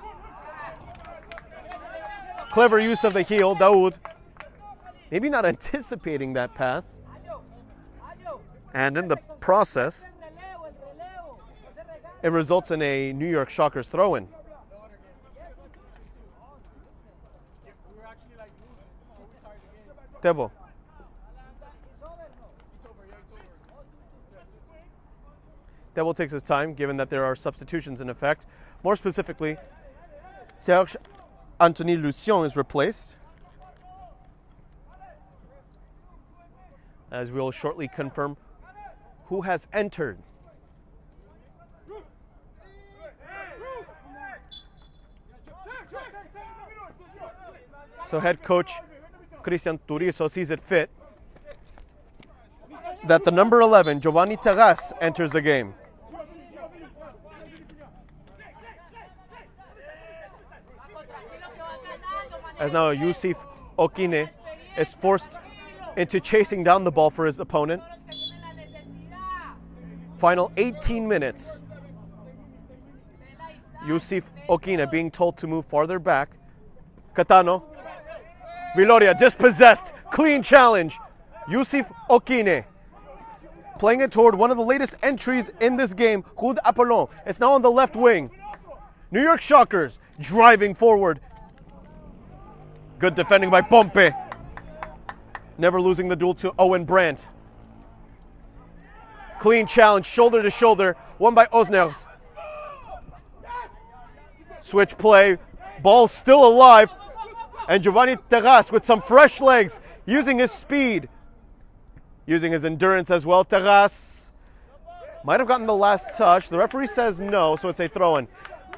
Clever use of the heel, Daoud. Maybe not anticipating that pass. And in the process, it results in a New York Shockers throw-in. Tebo. Tebo takes his time, given that there are substitutions in effect. More specifically, Serge Anthony Lucien is replaced, as we will shortly confirm who has entered. So head coach Christian Turizo sees it fit that the number 11, Giovanni Terras, enters the game. As now Yusuf Okine is forced into chasing down the ball for his opponent. Final 18 minutes. Yusuf Okine being told to move farther back. Catano. Viloria dispossessed. Clean challenge. Yusuf Okine playing it toward one of the latest entries in this game, Jude Apollon. It's now on the left wing. New York Shockers driving forward. Good defending by Pompey. Never losing the duel to Owen Brandt. Clean challenge, shoulder to shoulder, won by Osners. Switch play, ball still alive, and Giovanni Terras with some fresh legs, using his speed, using his endurance as well. Terras might have gotten the last touch. The referee says no, so it's a throw-in.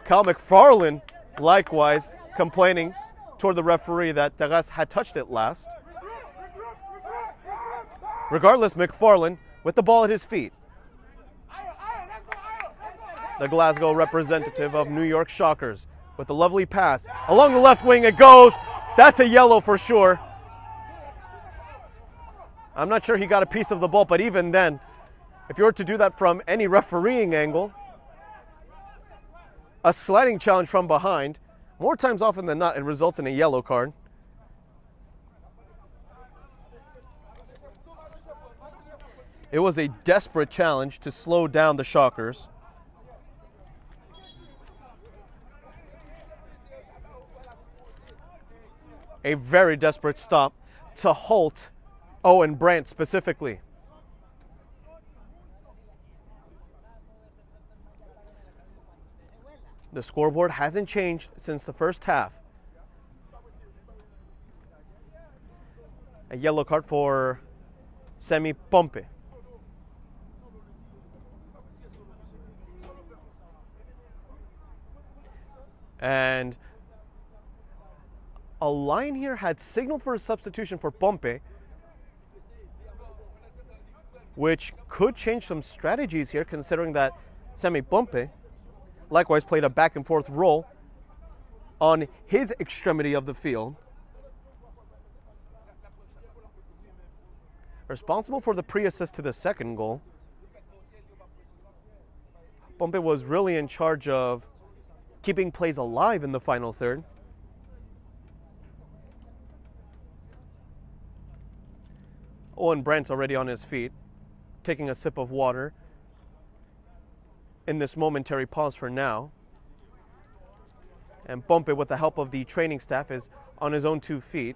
Cal McFarlane, likewise, complaining toward the referee that Terras had touched it last. Regardless, McFarlane with the ball at his feet. The Glasgow representative of New York Shockers with the lovely pass. Along the left wing it goes. That's a yellow for sure. I'm not sure he got a piece of the ball, but even then, if you were to do that from any refereeing angle, a sliding challenge from behind, more times often than not, it results in a yellow card. It was a desperate challenge to slow down the Shockers. A very desperate stop to halt Owen Brandt specifically. The scoreboard hasn't changed since the first half. A yellow card for Semi Pompey. And a line here had signaled for a substitution for Pompey, which could change some strategies here, considering that Semi Pompey likewise played a back and forth role on his extremity of the field. Responsible for the pre-assist to the second goal. Pompey was really in charge of keeping plays alive in the final third. Owen Brent's already on his feet, taking a sip of water in this momentary pause for now. And Pompey, with the help of the training staff, is on his own 2 feet.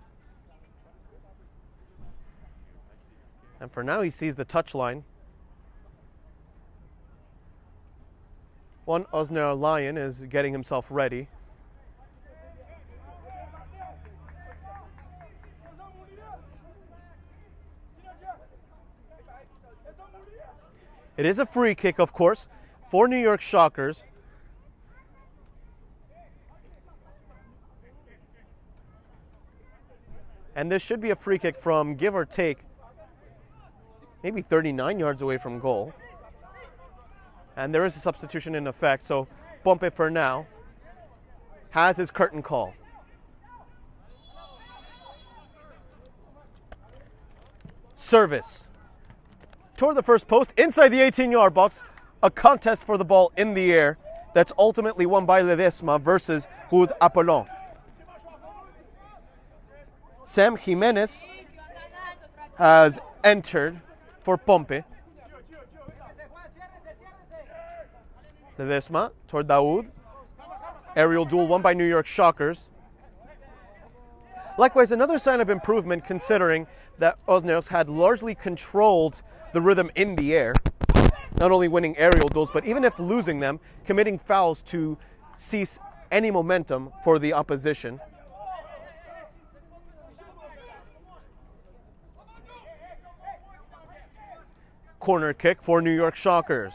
And for now, he sees the touchline. One Osner Lion is getting himself ready. It is a free kick, of course, for New York Shockers. And this should be a free kick from, give or take, maybe 39 yards away from goal. And there is a substitution in effect, so Pompey for now has his curtain call. Service toward the first post, inside the 18-yard box, a contest for the ball in the air that's ultimately won by Ledesma versus Rude Apollon. Sam Jimenez has entered for Pompey. Ledesma toward Daoud. Aerial duel won by New York Shockers. Likewise, another sign of improvement considering that Osneros had largely controlled the rhythm in the air, not only winning aerial duels, but even if losing them, committing fouls to cease any momentum for the opposition. Corner kick for New York Shockers,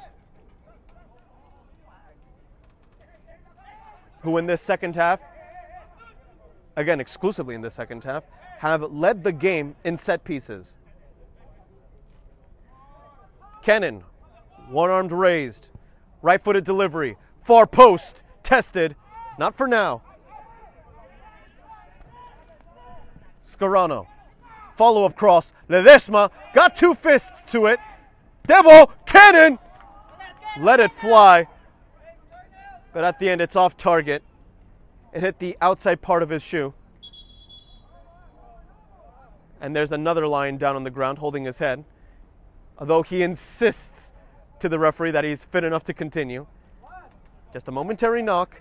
who in this second half, again exclusively in the second half, have led the game in set pieces. Cannon, one-armed raised, right-footed delivery, far post, tested, not for now. Scarano, follow-up cross, Ledesma, got 2 fists to it. Debo, Cannon, let it fly. But at the end, it's off target. It hit the outside part of his shoe. And there's another lion down on the ground holding his head, although he insists to the referee that he's fit enough to continue. Just a momentary knock.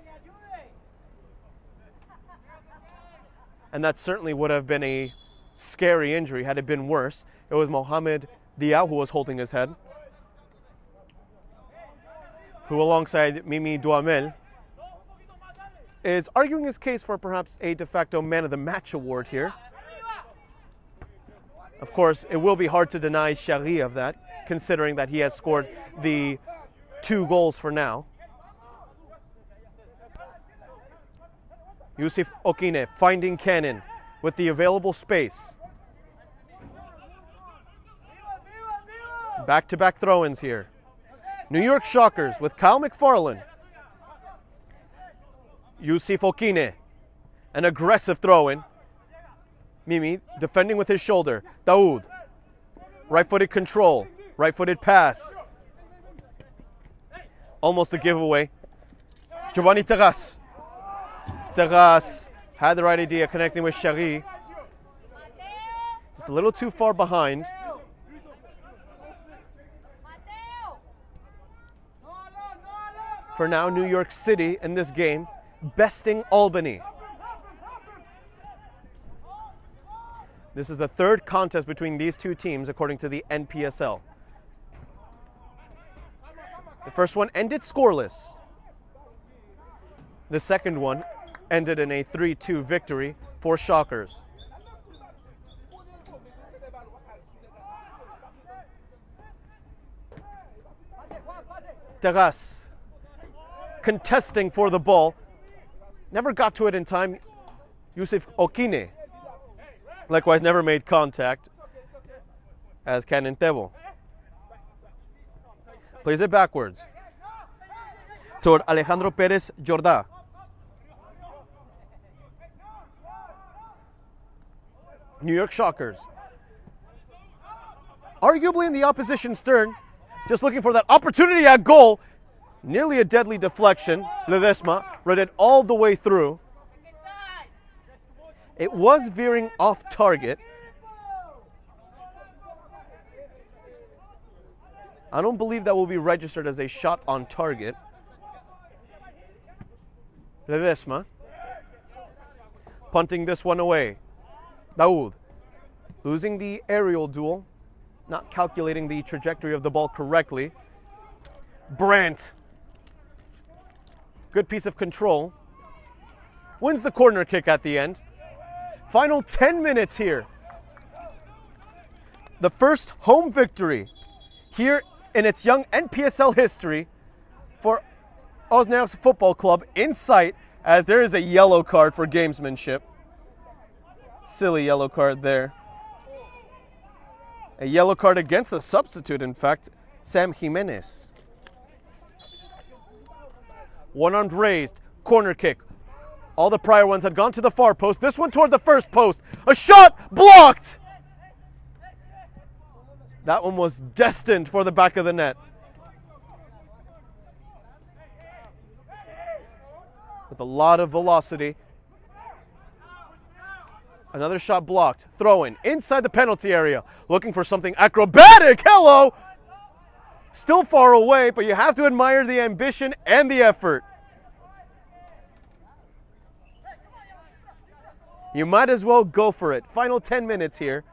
And that certainly would have been a scary injury had it been worse. It was Mohamed Diaw who was holding his head, who alongside Mimi Duhamel is arguing his case for perhaps a de facto man of the match award here. Of course, it will be hard to deny Chari of that, considering that he has scored the 2 goals for now. Yusuf Okine finding Cannon with the available space. Back-to-back throw-ins here. New York Shockers with Kyle McFarland. Yusuf Okine, an aggressive throw-in. Mimi defending with his shoulder. Daoud, right-footed control, right-footed pass. Almost a giveaway. Giovanni Terras. Terras had the right idea, connecting with Chari. Just a little too far behind. For now, New York City in this game, besting Albany. This is the 3rd contest between these 2 teams, according to the NPSL. The first one ended scoreless. The second one ended in a 3-2 victory for Shockers. Terras contesting for the ball. Never got to it in time. Yusuf Okine likewise never made contact, as Cannon Tebo. Plays it backwards toward Alejandro Perez Jordá. New York Shockers, arguably in the opposition's turn, just looking for that opportunity at goal. Nearly a deadly deflection. Ledesma read it all the way through. It was veering off target. I don't believe that will be registered as a shot on target. Ledesma punting this one away. Daoud losing the aerial duel, not calculating the trajectory of the ball correctly. Brandt, good piece of control, wins the corner kick at the end. Final 10 minutes here. The first home victory here in its young NPSL history for Osnabrück Football Club in sight, as there is a yellow card for gamesmanship. Silly yellow card there. A yellow card against a substitute, in fact, Sam Jimenez. One-armed raised, corner kick. All the prior ones had gone to the far post. This one toward the first post. A shot blocked! That one was destined for the back of the net. With a lot of velocity. Another shot blocked. Throw in inside the penalty area. Looking for something acrobatic. Hello! Still far away, but you have to admire the ambition and the effort. You might as well go for it. Final 10 minutes here.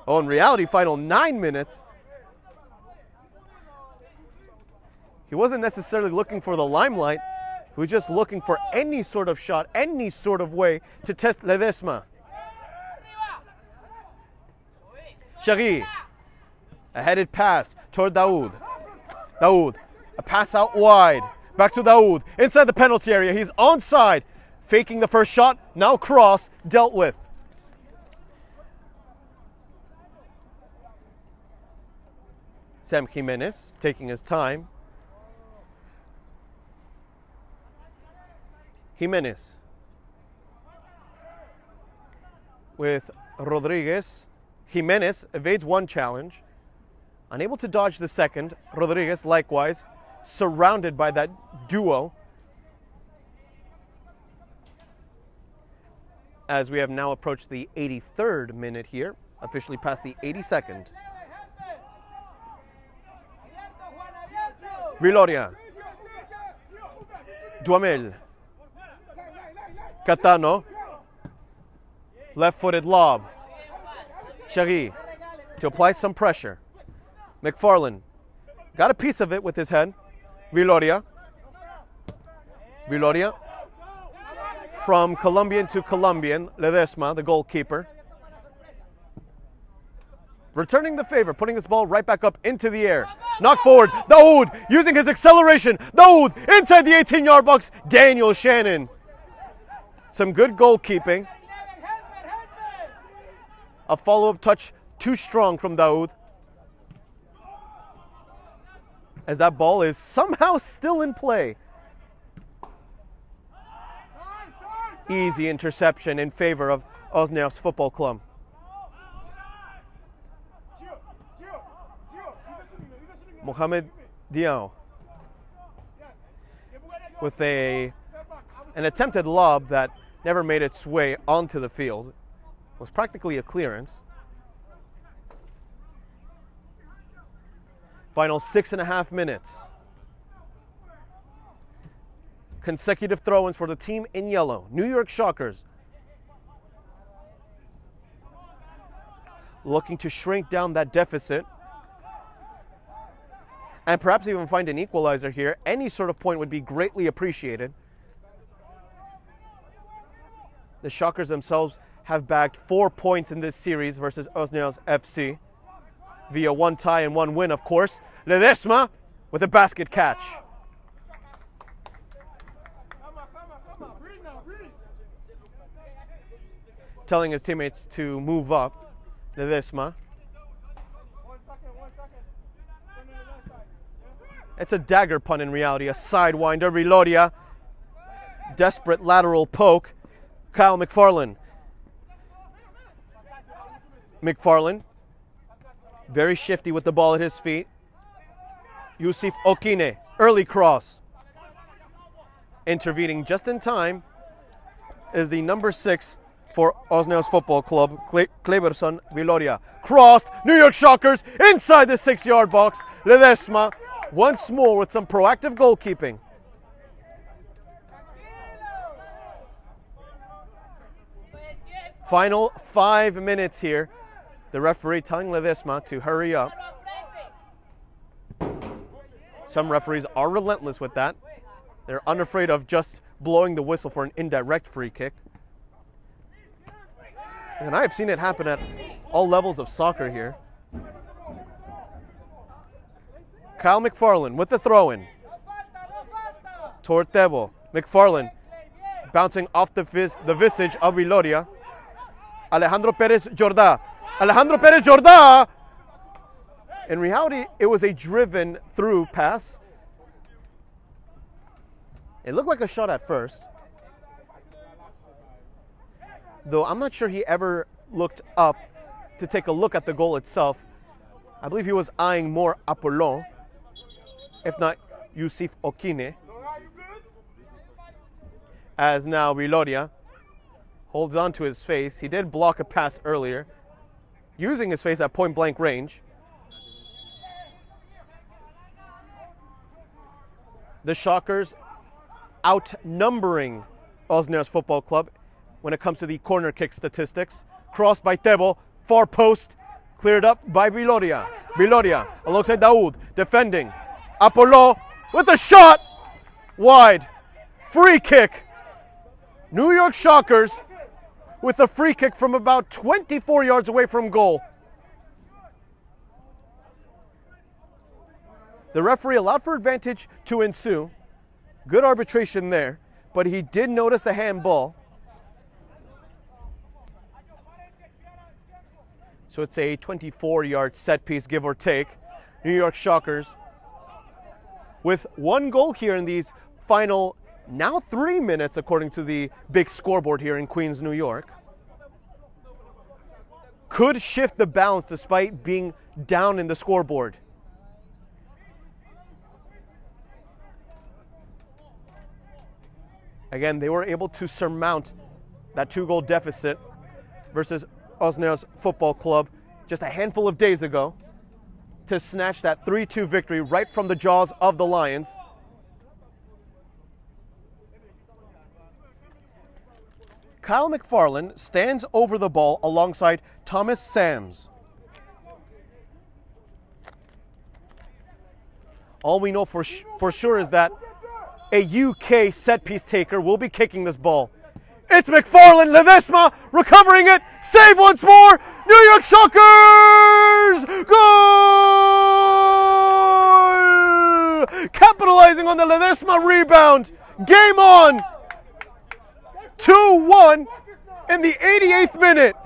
Oh, in reality, final 9 minutes. He wasn't necessarily looking for the limelight. He was just looking for any sort of shot, any sort of way to test Ledesma. Chari, a headed pass toward Daoud. Daoud, a pass out wide. Back to Daoud, inside the penalty area. He's onside. Faking the first shot, now cross, dealt with. Sam Jimenez taking his time. Jimenez with Rodriguez. Jimenez evades one challenge, unable to dodge the second. Rodriguez likewise surrounded by that duo. As we have now approached the 83rd minute here, officially past the 82nd. Viloria. Duhamel. Catano. Left-footed lob. Chari to apply some pressure. McFarland got a piece of it with his head. Viloria. Viloria. From Colombian to Colombian, Ledesma, the goalkeeper. Returning the favor, putting this ball right back up into the air. Knock forward, Daoud using his acceleration. Daoud inside the 18-yard box, Daniel Shannon. Some good goalkeeping. A follow-up touch too strong from Daoud. As that ball is somehow still in play. Easy interception in favor of Osnabrück Football Club. Mohamed Diao with an attempted lob that never made its way onto the field. It was practically a clearance. Final 6.5 minutes. Consecutive throw-ins for the team in yellow, New York Shockers. Looking to shrink down that deficit and perhaps even find an equalizer here. Any sort of point would be greatly appreciated. The Shockers themselves have bagged 4 points in this series versus Osnabrück FC via 1 tie and 1 win, of course. Ledesma with a basket catch. Telling his teammates to move up. Ledesma. It's a dagger punt in reality, a sidewinder. Viloria. Desperate lateral poke. Kyle McFarland. McFarland. Very shifty with the ball at his feet. Yusuf Okine. Early cross. Intervening just in time is the number 6 for Osneos Football Club, Kleberson Viloria. Crossed, New York Shockers inside the 6-yard box. Ledesma once more with some proactive goalkeeping. Final 5 minutes here. The referee telling Ledesma to hurry up. Some referees are relentless with that. They're unafraid of just blowing the whistle for an indirect free kick. And I have seen it happen at all levels of soccer here. Kyle McFarland with the throw-in. Toward Tebo. McFarland bouncing off the visage of Viloria. Alejandro Perez Jordá. Alejandro Perez Jordá! In reality, it was a driven through pass. It looked like a shot at first, though I'm not sure he ever looked up to take a look at the goal itself. I believe he was eyeing more Apollon, if not Yusuf Okine. As now Viloria holds on to his face. He did block a pass earlier, using his face at point-blank range. The Shockers outnumbering Osneos Football Club when it comes to the corner kick statistics. Crossed by Tebo, far post, cleared up by Viloria. Viloria alongside Daoud, defending. Apollo with a shot, wide. Free kick. New York Shockers with a free kick from about 24 yards away from goal. The referee allowed for advantage to ensue. Good arbitration there, but he did notice a handball. So it's a 24-yard set piece, give or take. New York Shockers with 1 goal here in these final, now 3 minutes, according to the big scoreboard here in Queens, New York. Could shift the balance despite being down in the scoreboard. Again, they were able to surmount that 2-goal deficit versus Osneos Football Club just a handful of days ago to snatch that 3-2 victory right from the jaws of the Lions. Kyle McFarland stands over the ball alongside Thomas Sams. All we know for sure is that a UK set-piece taker will be kicking this ball. It's McFarland, Ledesma recovering it, save once more, New York Shockers! Goal! Capitalizing on the Ledesma rebound, game on! 2-1 in the 88th minute.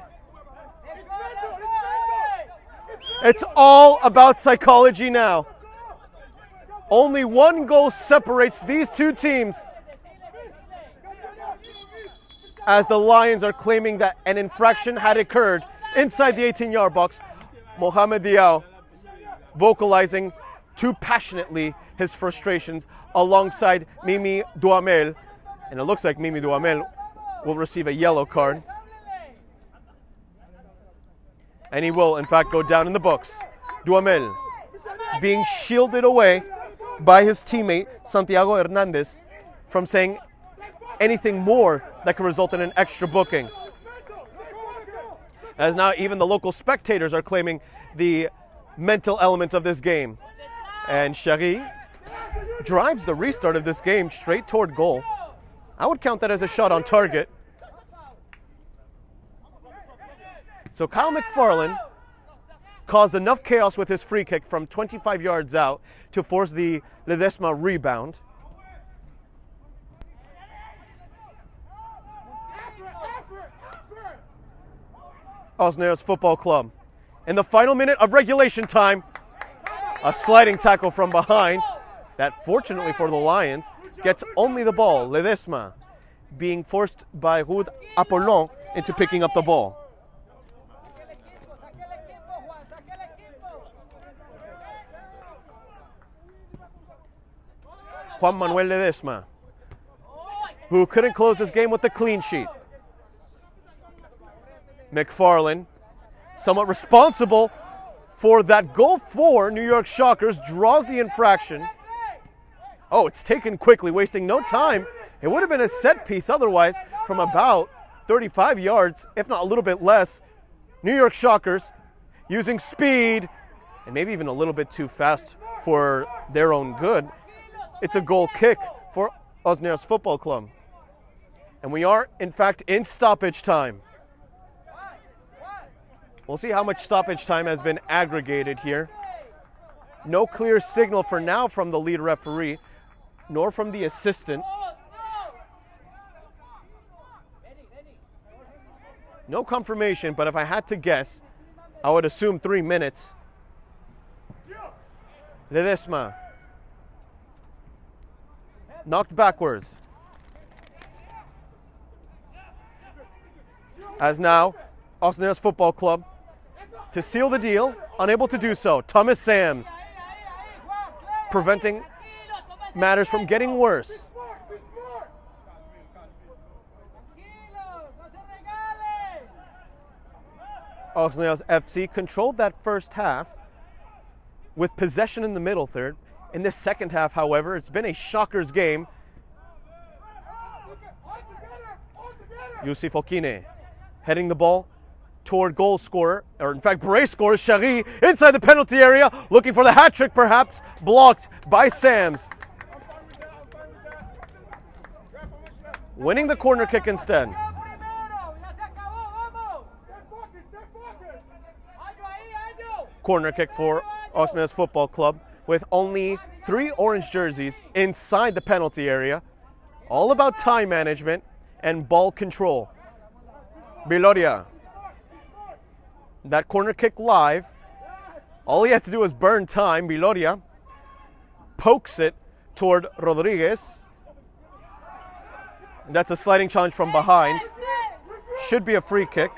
It's all about psychology now. Only 1 goal separates these two teams, as the Lions are claiming that an infraction had occurred inside the 18-yard box. Mohamed Diaw vocalizing too passionately his frustrations alongside Mimi Duhamel. And it looks like Mimi Duhamel will receive a yellow card. And he will, in fact, go down in the books. Duhamel being shielded away by his teammate, Santiago Hernandez, from saying anything more that could result in an extra booking. As now even the local spectators are claiming the mental element of this game. And Chari drives the restart of this game straight toward goal. I would count that as a shot on target. So Kyle McFarland caused enough chaos with his free kick from 25 yards out to force the Ledesma rebound. Osneos Football Club. In the final minute of regulation time, a sliding tackle from behind that, fortunately for the Lions, gets only the ball. Ledesma being forced by Ruud Apollon into picking up the ball. Juan Manuel Ledesma who couldn't close this game with the clean sheet. McFarland, somewhat responsible for that goal for New York Shockers, draws the infraction. Oh, it's taken quickly, wasting no time. It would have been a set piece otherwise from about 35 yards, if not a little bit less. New York Shockers using speed and maybe even a little bit too fast for their own good. It's a goal kick for Osnios Football Club. And we are, in fact, in stoppage time. We'll see how much stoppage time has been aggregated here. No clear signal for now from the lead referee, nor from the assistant. No confirmation, but if I had to guess, I would assume 3 minutes. Ledesma. Knocked backwards. As now, Osnios Football Club, to seal the deal, unable to do so. Thomas Sams, preventing matters from getting worse. Osnios FC controlled that first half with possession in the middle third. In the second half, however, it's been a Shockers game. Yusuf Okine heading the ball toward goal scorer, or in fact brace scorer, Shari, inside the penalty area, looking for the hat trick perhaps, blocked by Sams. Winning the corner kick instead. Corner kick for Osnios Football Club with only 3 orange jerseys inside the penalty area. All about time management and ball control. Biloria. That corner kick live. All he has to do is burn time. Biloria pokes it toward Rodriguez. And that's a sliding challenge from behind. Should be a free kick.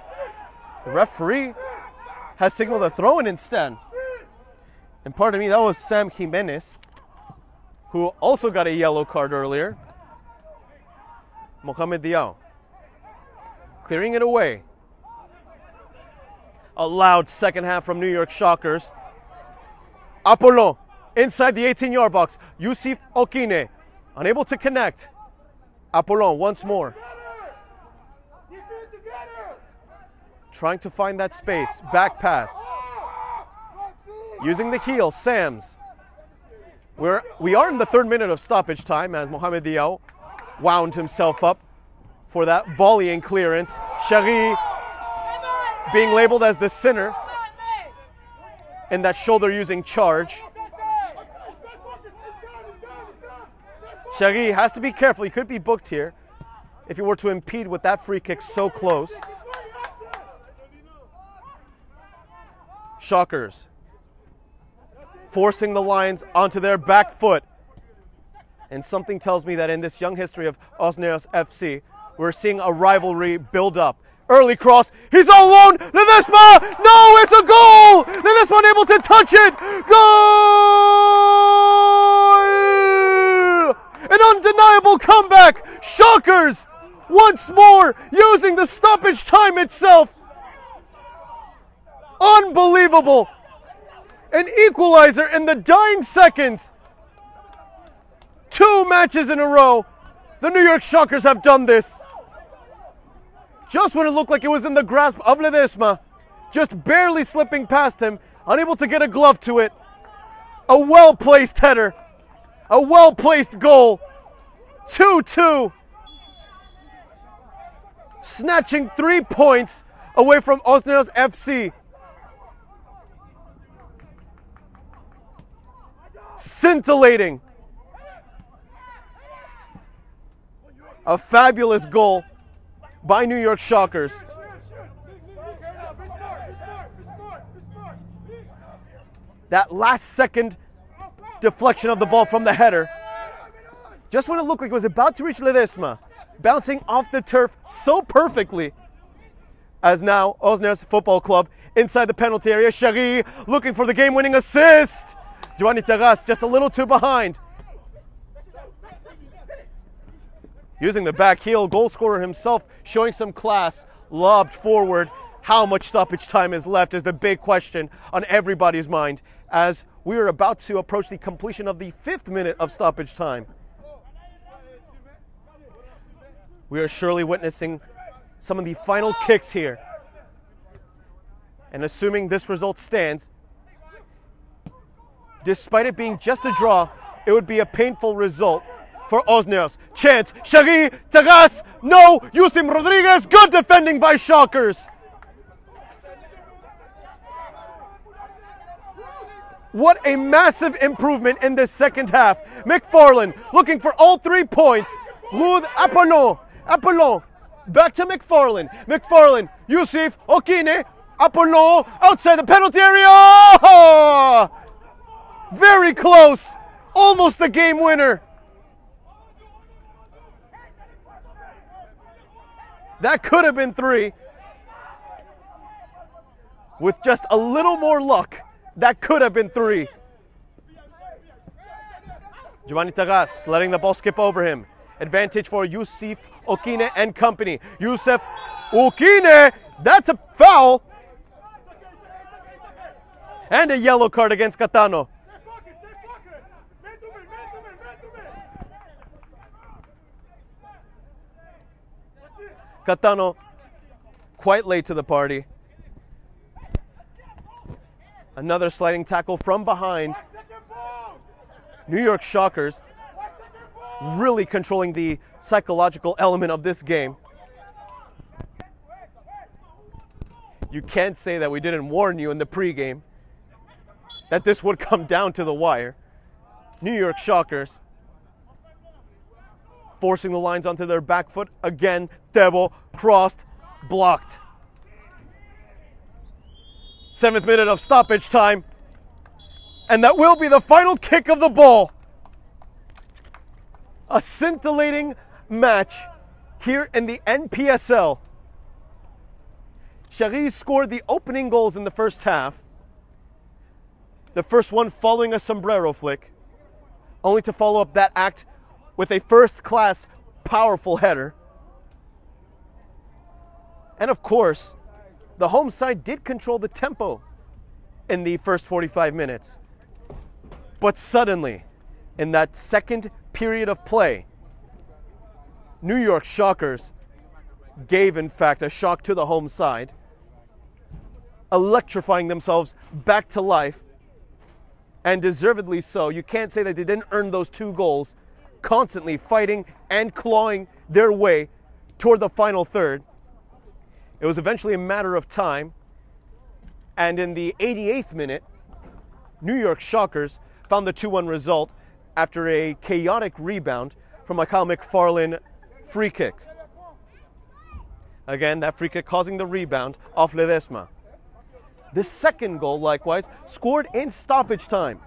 The referee has signaled a throw-in instead. And pardon me, that was Sam Jimenez, who also got a yellow card earlier. Mohamed Diaw clearing it away. A loud second half from New York Shockers. Apollon inside the 18-yard box. Yusuf Okine unable to connect. Apollon once more. Trying to find that space. Back pass. Using the heel, Sams. We are in the 3rd minute of stoppage time as Mohamed Diaw wound himself up for that volleying clearance. Shari being labeled as the sinner in that shoulder-using charge. Shari has to be careful. He could be booked here if he were to impede with that free kick so close. Shockers forcing the Lions onto their back foot. And something tells me that in this young history of Osnios FC, we're seeing a rivalry build up. Early cross, he's all alone, Ledesma! No, it's a goal! Ledesma unable to touch it! Goal! An undeniable comeback! Shockers once more using the stoppage time itself. Unbelievable! An equalizer in the dying seconds. 2 matches in a row, the New York Shockers have done this. Just when it looked like it was in the grasp of Ledesma, just barely slipping past him, unable to get a glove to it. A well-placed header, a well-placed goal. 2-2. Snatching 3 points away from Osnios FC. Scintillating. A fabulous goal by New York Shockers. That last second deflection of the ball from the header. Just when it looked like it was about to reach Ledesma, bouncing off the turf so perfectly. As now, Osnios Football Club inside the penalty area. Shari looking for the game-winning assist. Giovanni Terras just a little too behind. Using the back heel, goal scorer himself showing some class, lobbed forward. How much stoppage time is left is the big question on everybody's mind as we are about to approach the completion of the 5th minute of stoppage time. We are surely witnessing some of the final kicks here. And assuming this result stands, despite it being just a draw, it would be a painful result for Osnabrück. Chance, Shaggy, Tagas, no, Justin Rodriguez, good defending by Shockers. What a massive improvement in this second half. McFarland looking for all 3 points. Ruud Apollon, back to McFarland, Yusuf, Okine, Apollon, outside the penalty area. Oh! Very close, almost the game winner. That could have been 3. With just a little more luck, that could have been 3. Giovanni Tagas letting the ball skip over him. Advantage for Yusuf Okine and company. Yusuf Okine, that's a foul. And a yellow card against Catano. Catano quite late to the party. Another sliding tackle from behind. New York Shockers really controlling the psychological element of this game. You can't say that we didn't warn you in the pregame that this would come down to the wire. New York Shockers forcing the lines onto their back foot again. Tebo crossed, blocked. 7th minute of stoppage time. And that will be the final kick of the ball. A scintillating match here in the NPSL. Chari scored the opening goals in the first half. The first one following a sombrero flick, only to follow up that act with a first-class, powerful header. And of course, the home side did control the tempo in the first 45 minutes. But suddenly, in that second period of play, New York Shockers gave, in fact, a shock to the home side, electrifying themselves back to life, and deservedly so. You can't say that they didn't earn those 2 goals, constantly fighting and clawing their way toward the final third. It was eventually a matter of time, and in the 88th minute, New York Shockers found the 2-1 result after a chaotic rebound from a Kyle McFarland free kick. Again, that free kick causing the rebound off Ledesma. The second goal, likewise, scored in stoppage time.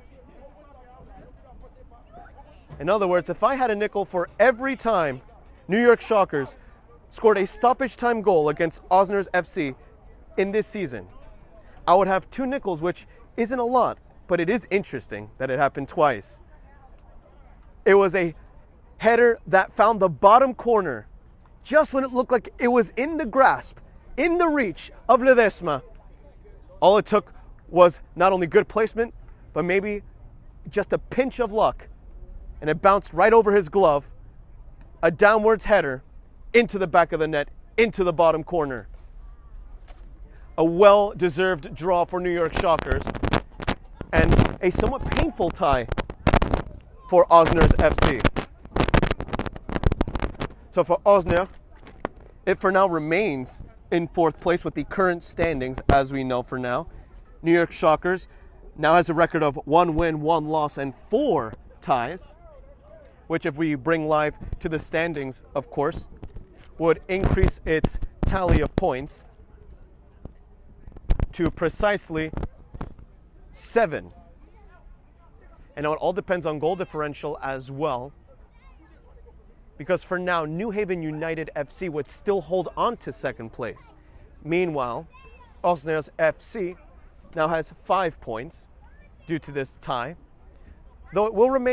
In other words, if I had a nickel for every time New York Shockers scored a stoppage time goal against Osnabrück FC in this season, I would have 2 nickels, which isn't a lot, but it is interesting that it happened twice. It was a header that found the bottom corner just when it looked like it was in the grasp, in the reach of Ledesma. All it took was not only good placement, but maybe just a pinch of luck, and it bounced right over his glove, a downwards header into the back of the net, into the bottom corner. A well-deserved draw for New York Shockers, and a somewhat painful tie for Osnabrück FC. So for Osnabrück, it for now remains in 4th place with the current standings as we know for now. New York Shockers now has a record of 1 win, 1 loss, and 4 ties, which if we bring live to the standings, of course, would increase its tally of points to precisely 7. And now it all depends on goal differential as well, because for now, New Haven United FC would still hold on to 2nd place. Meanwhile, Osnabrück FC now has 5 points due to this tie, though it will remain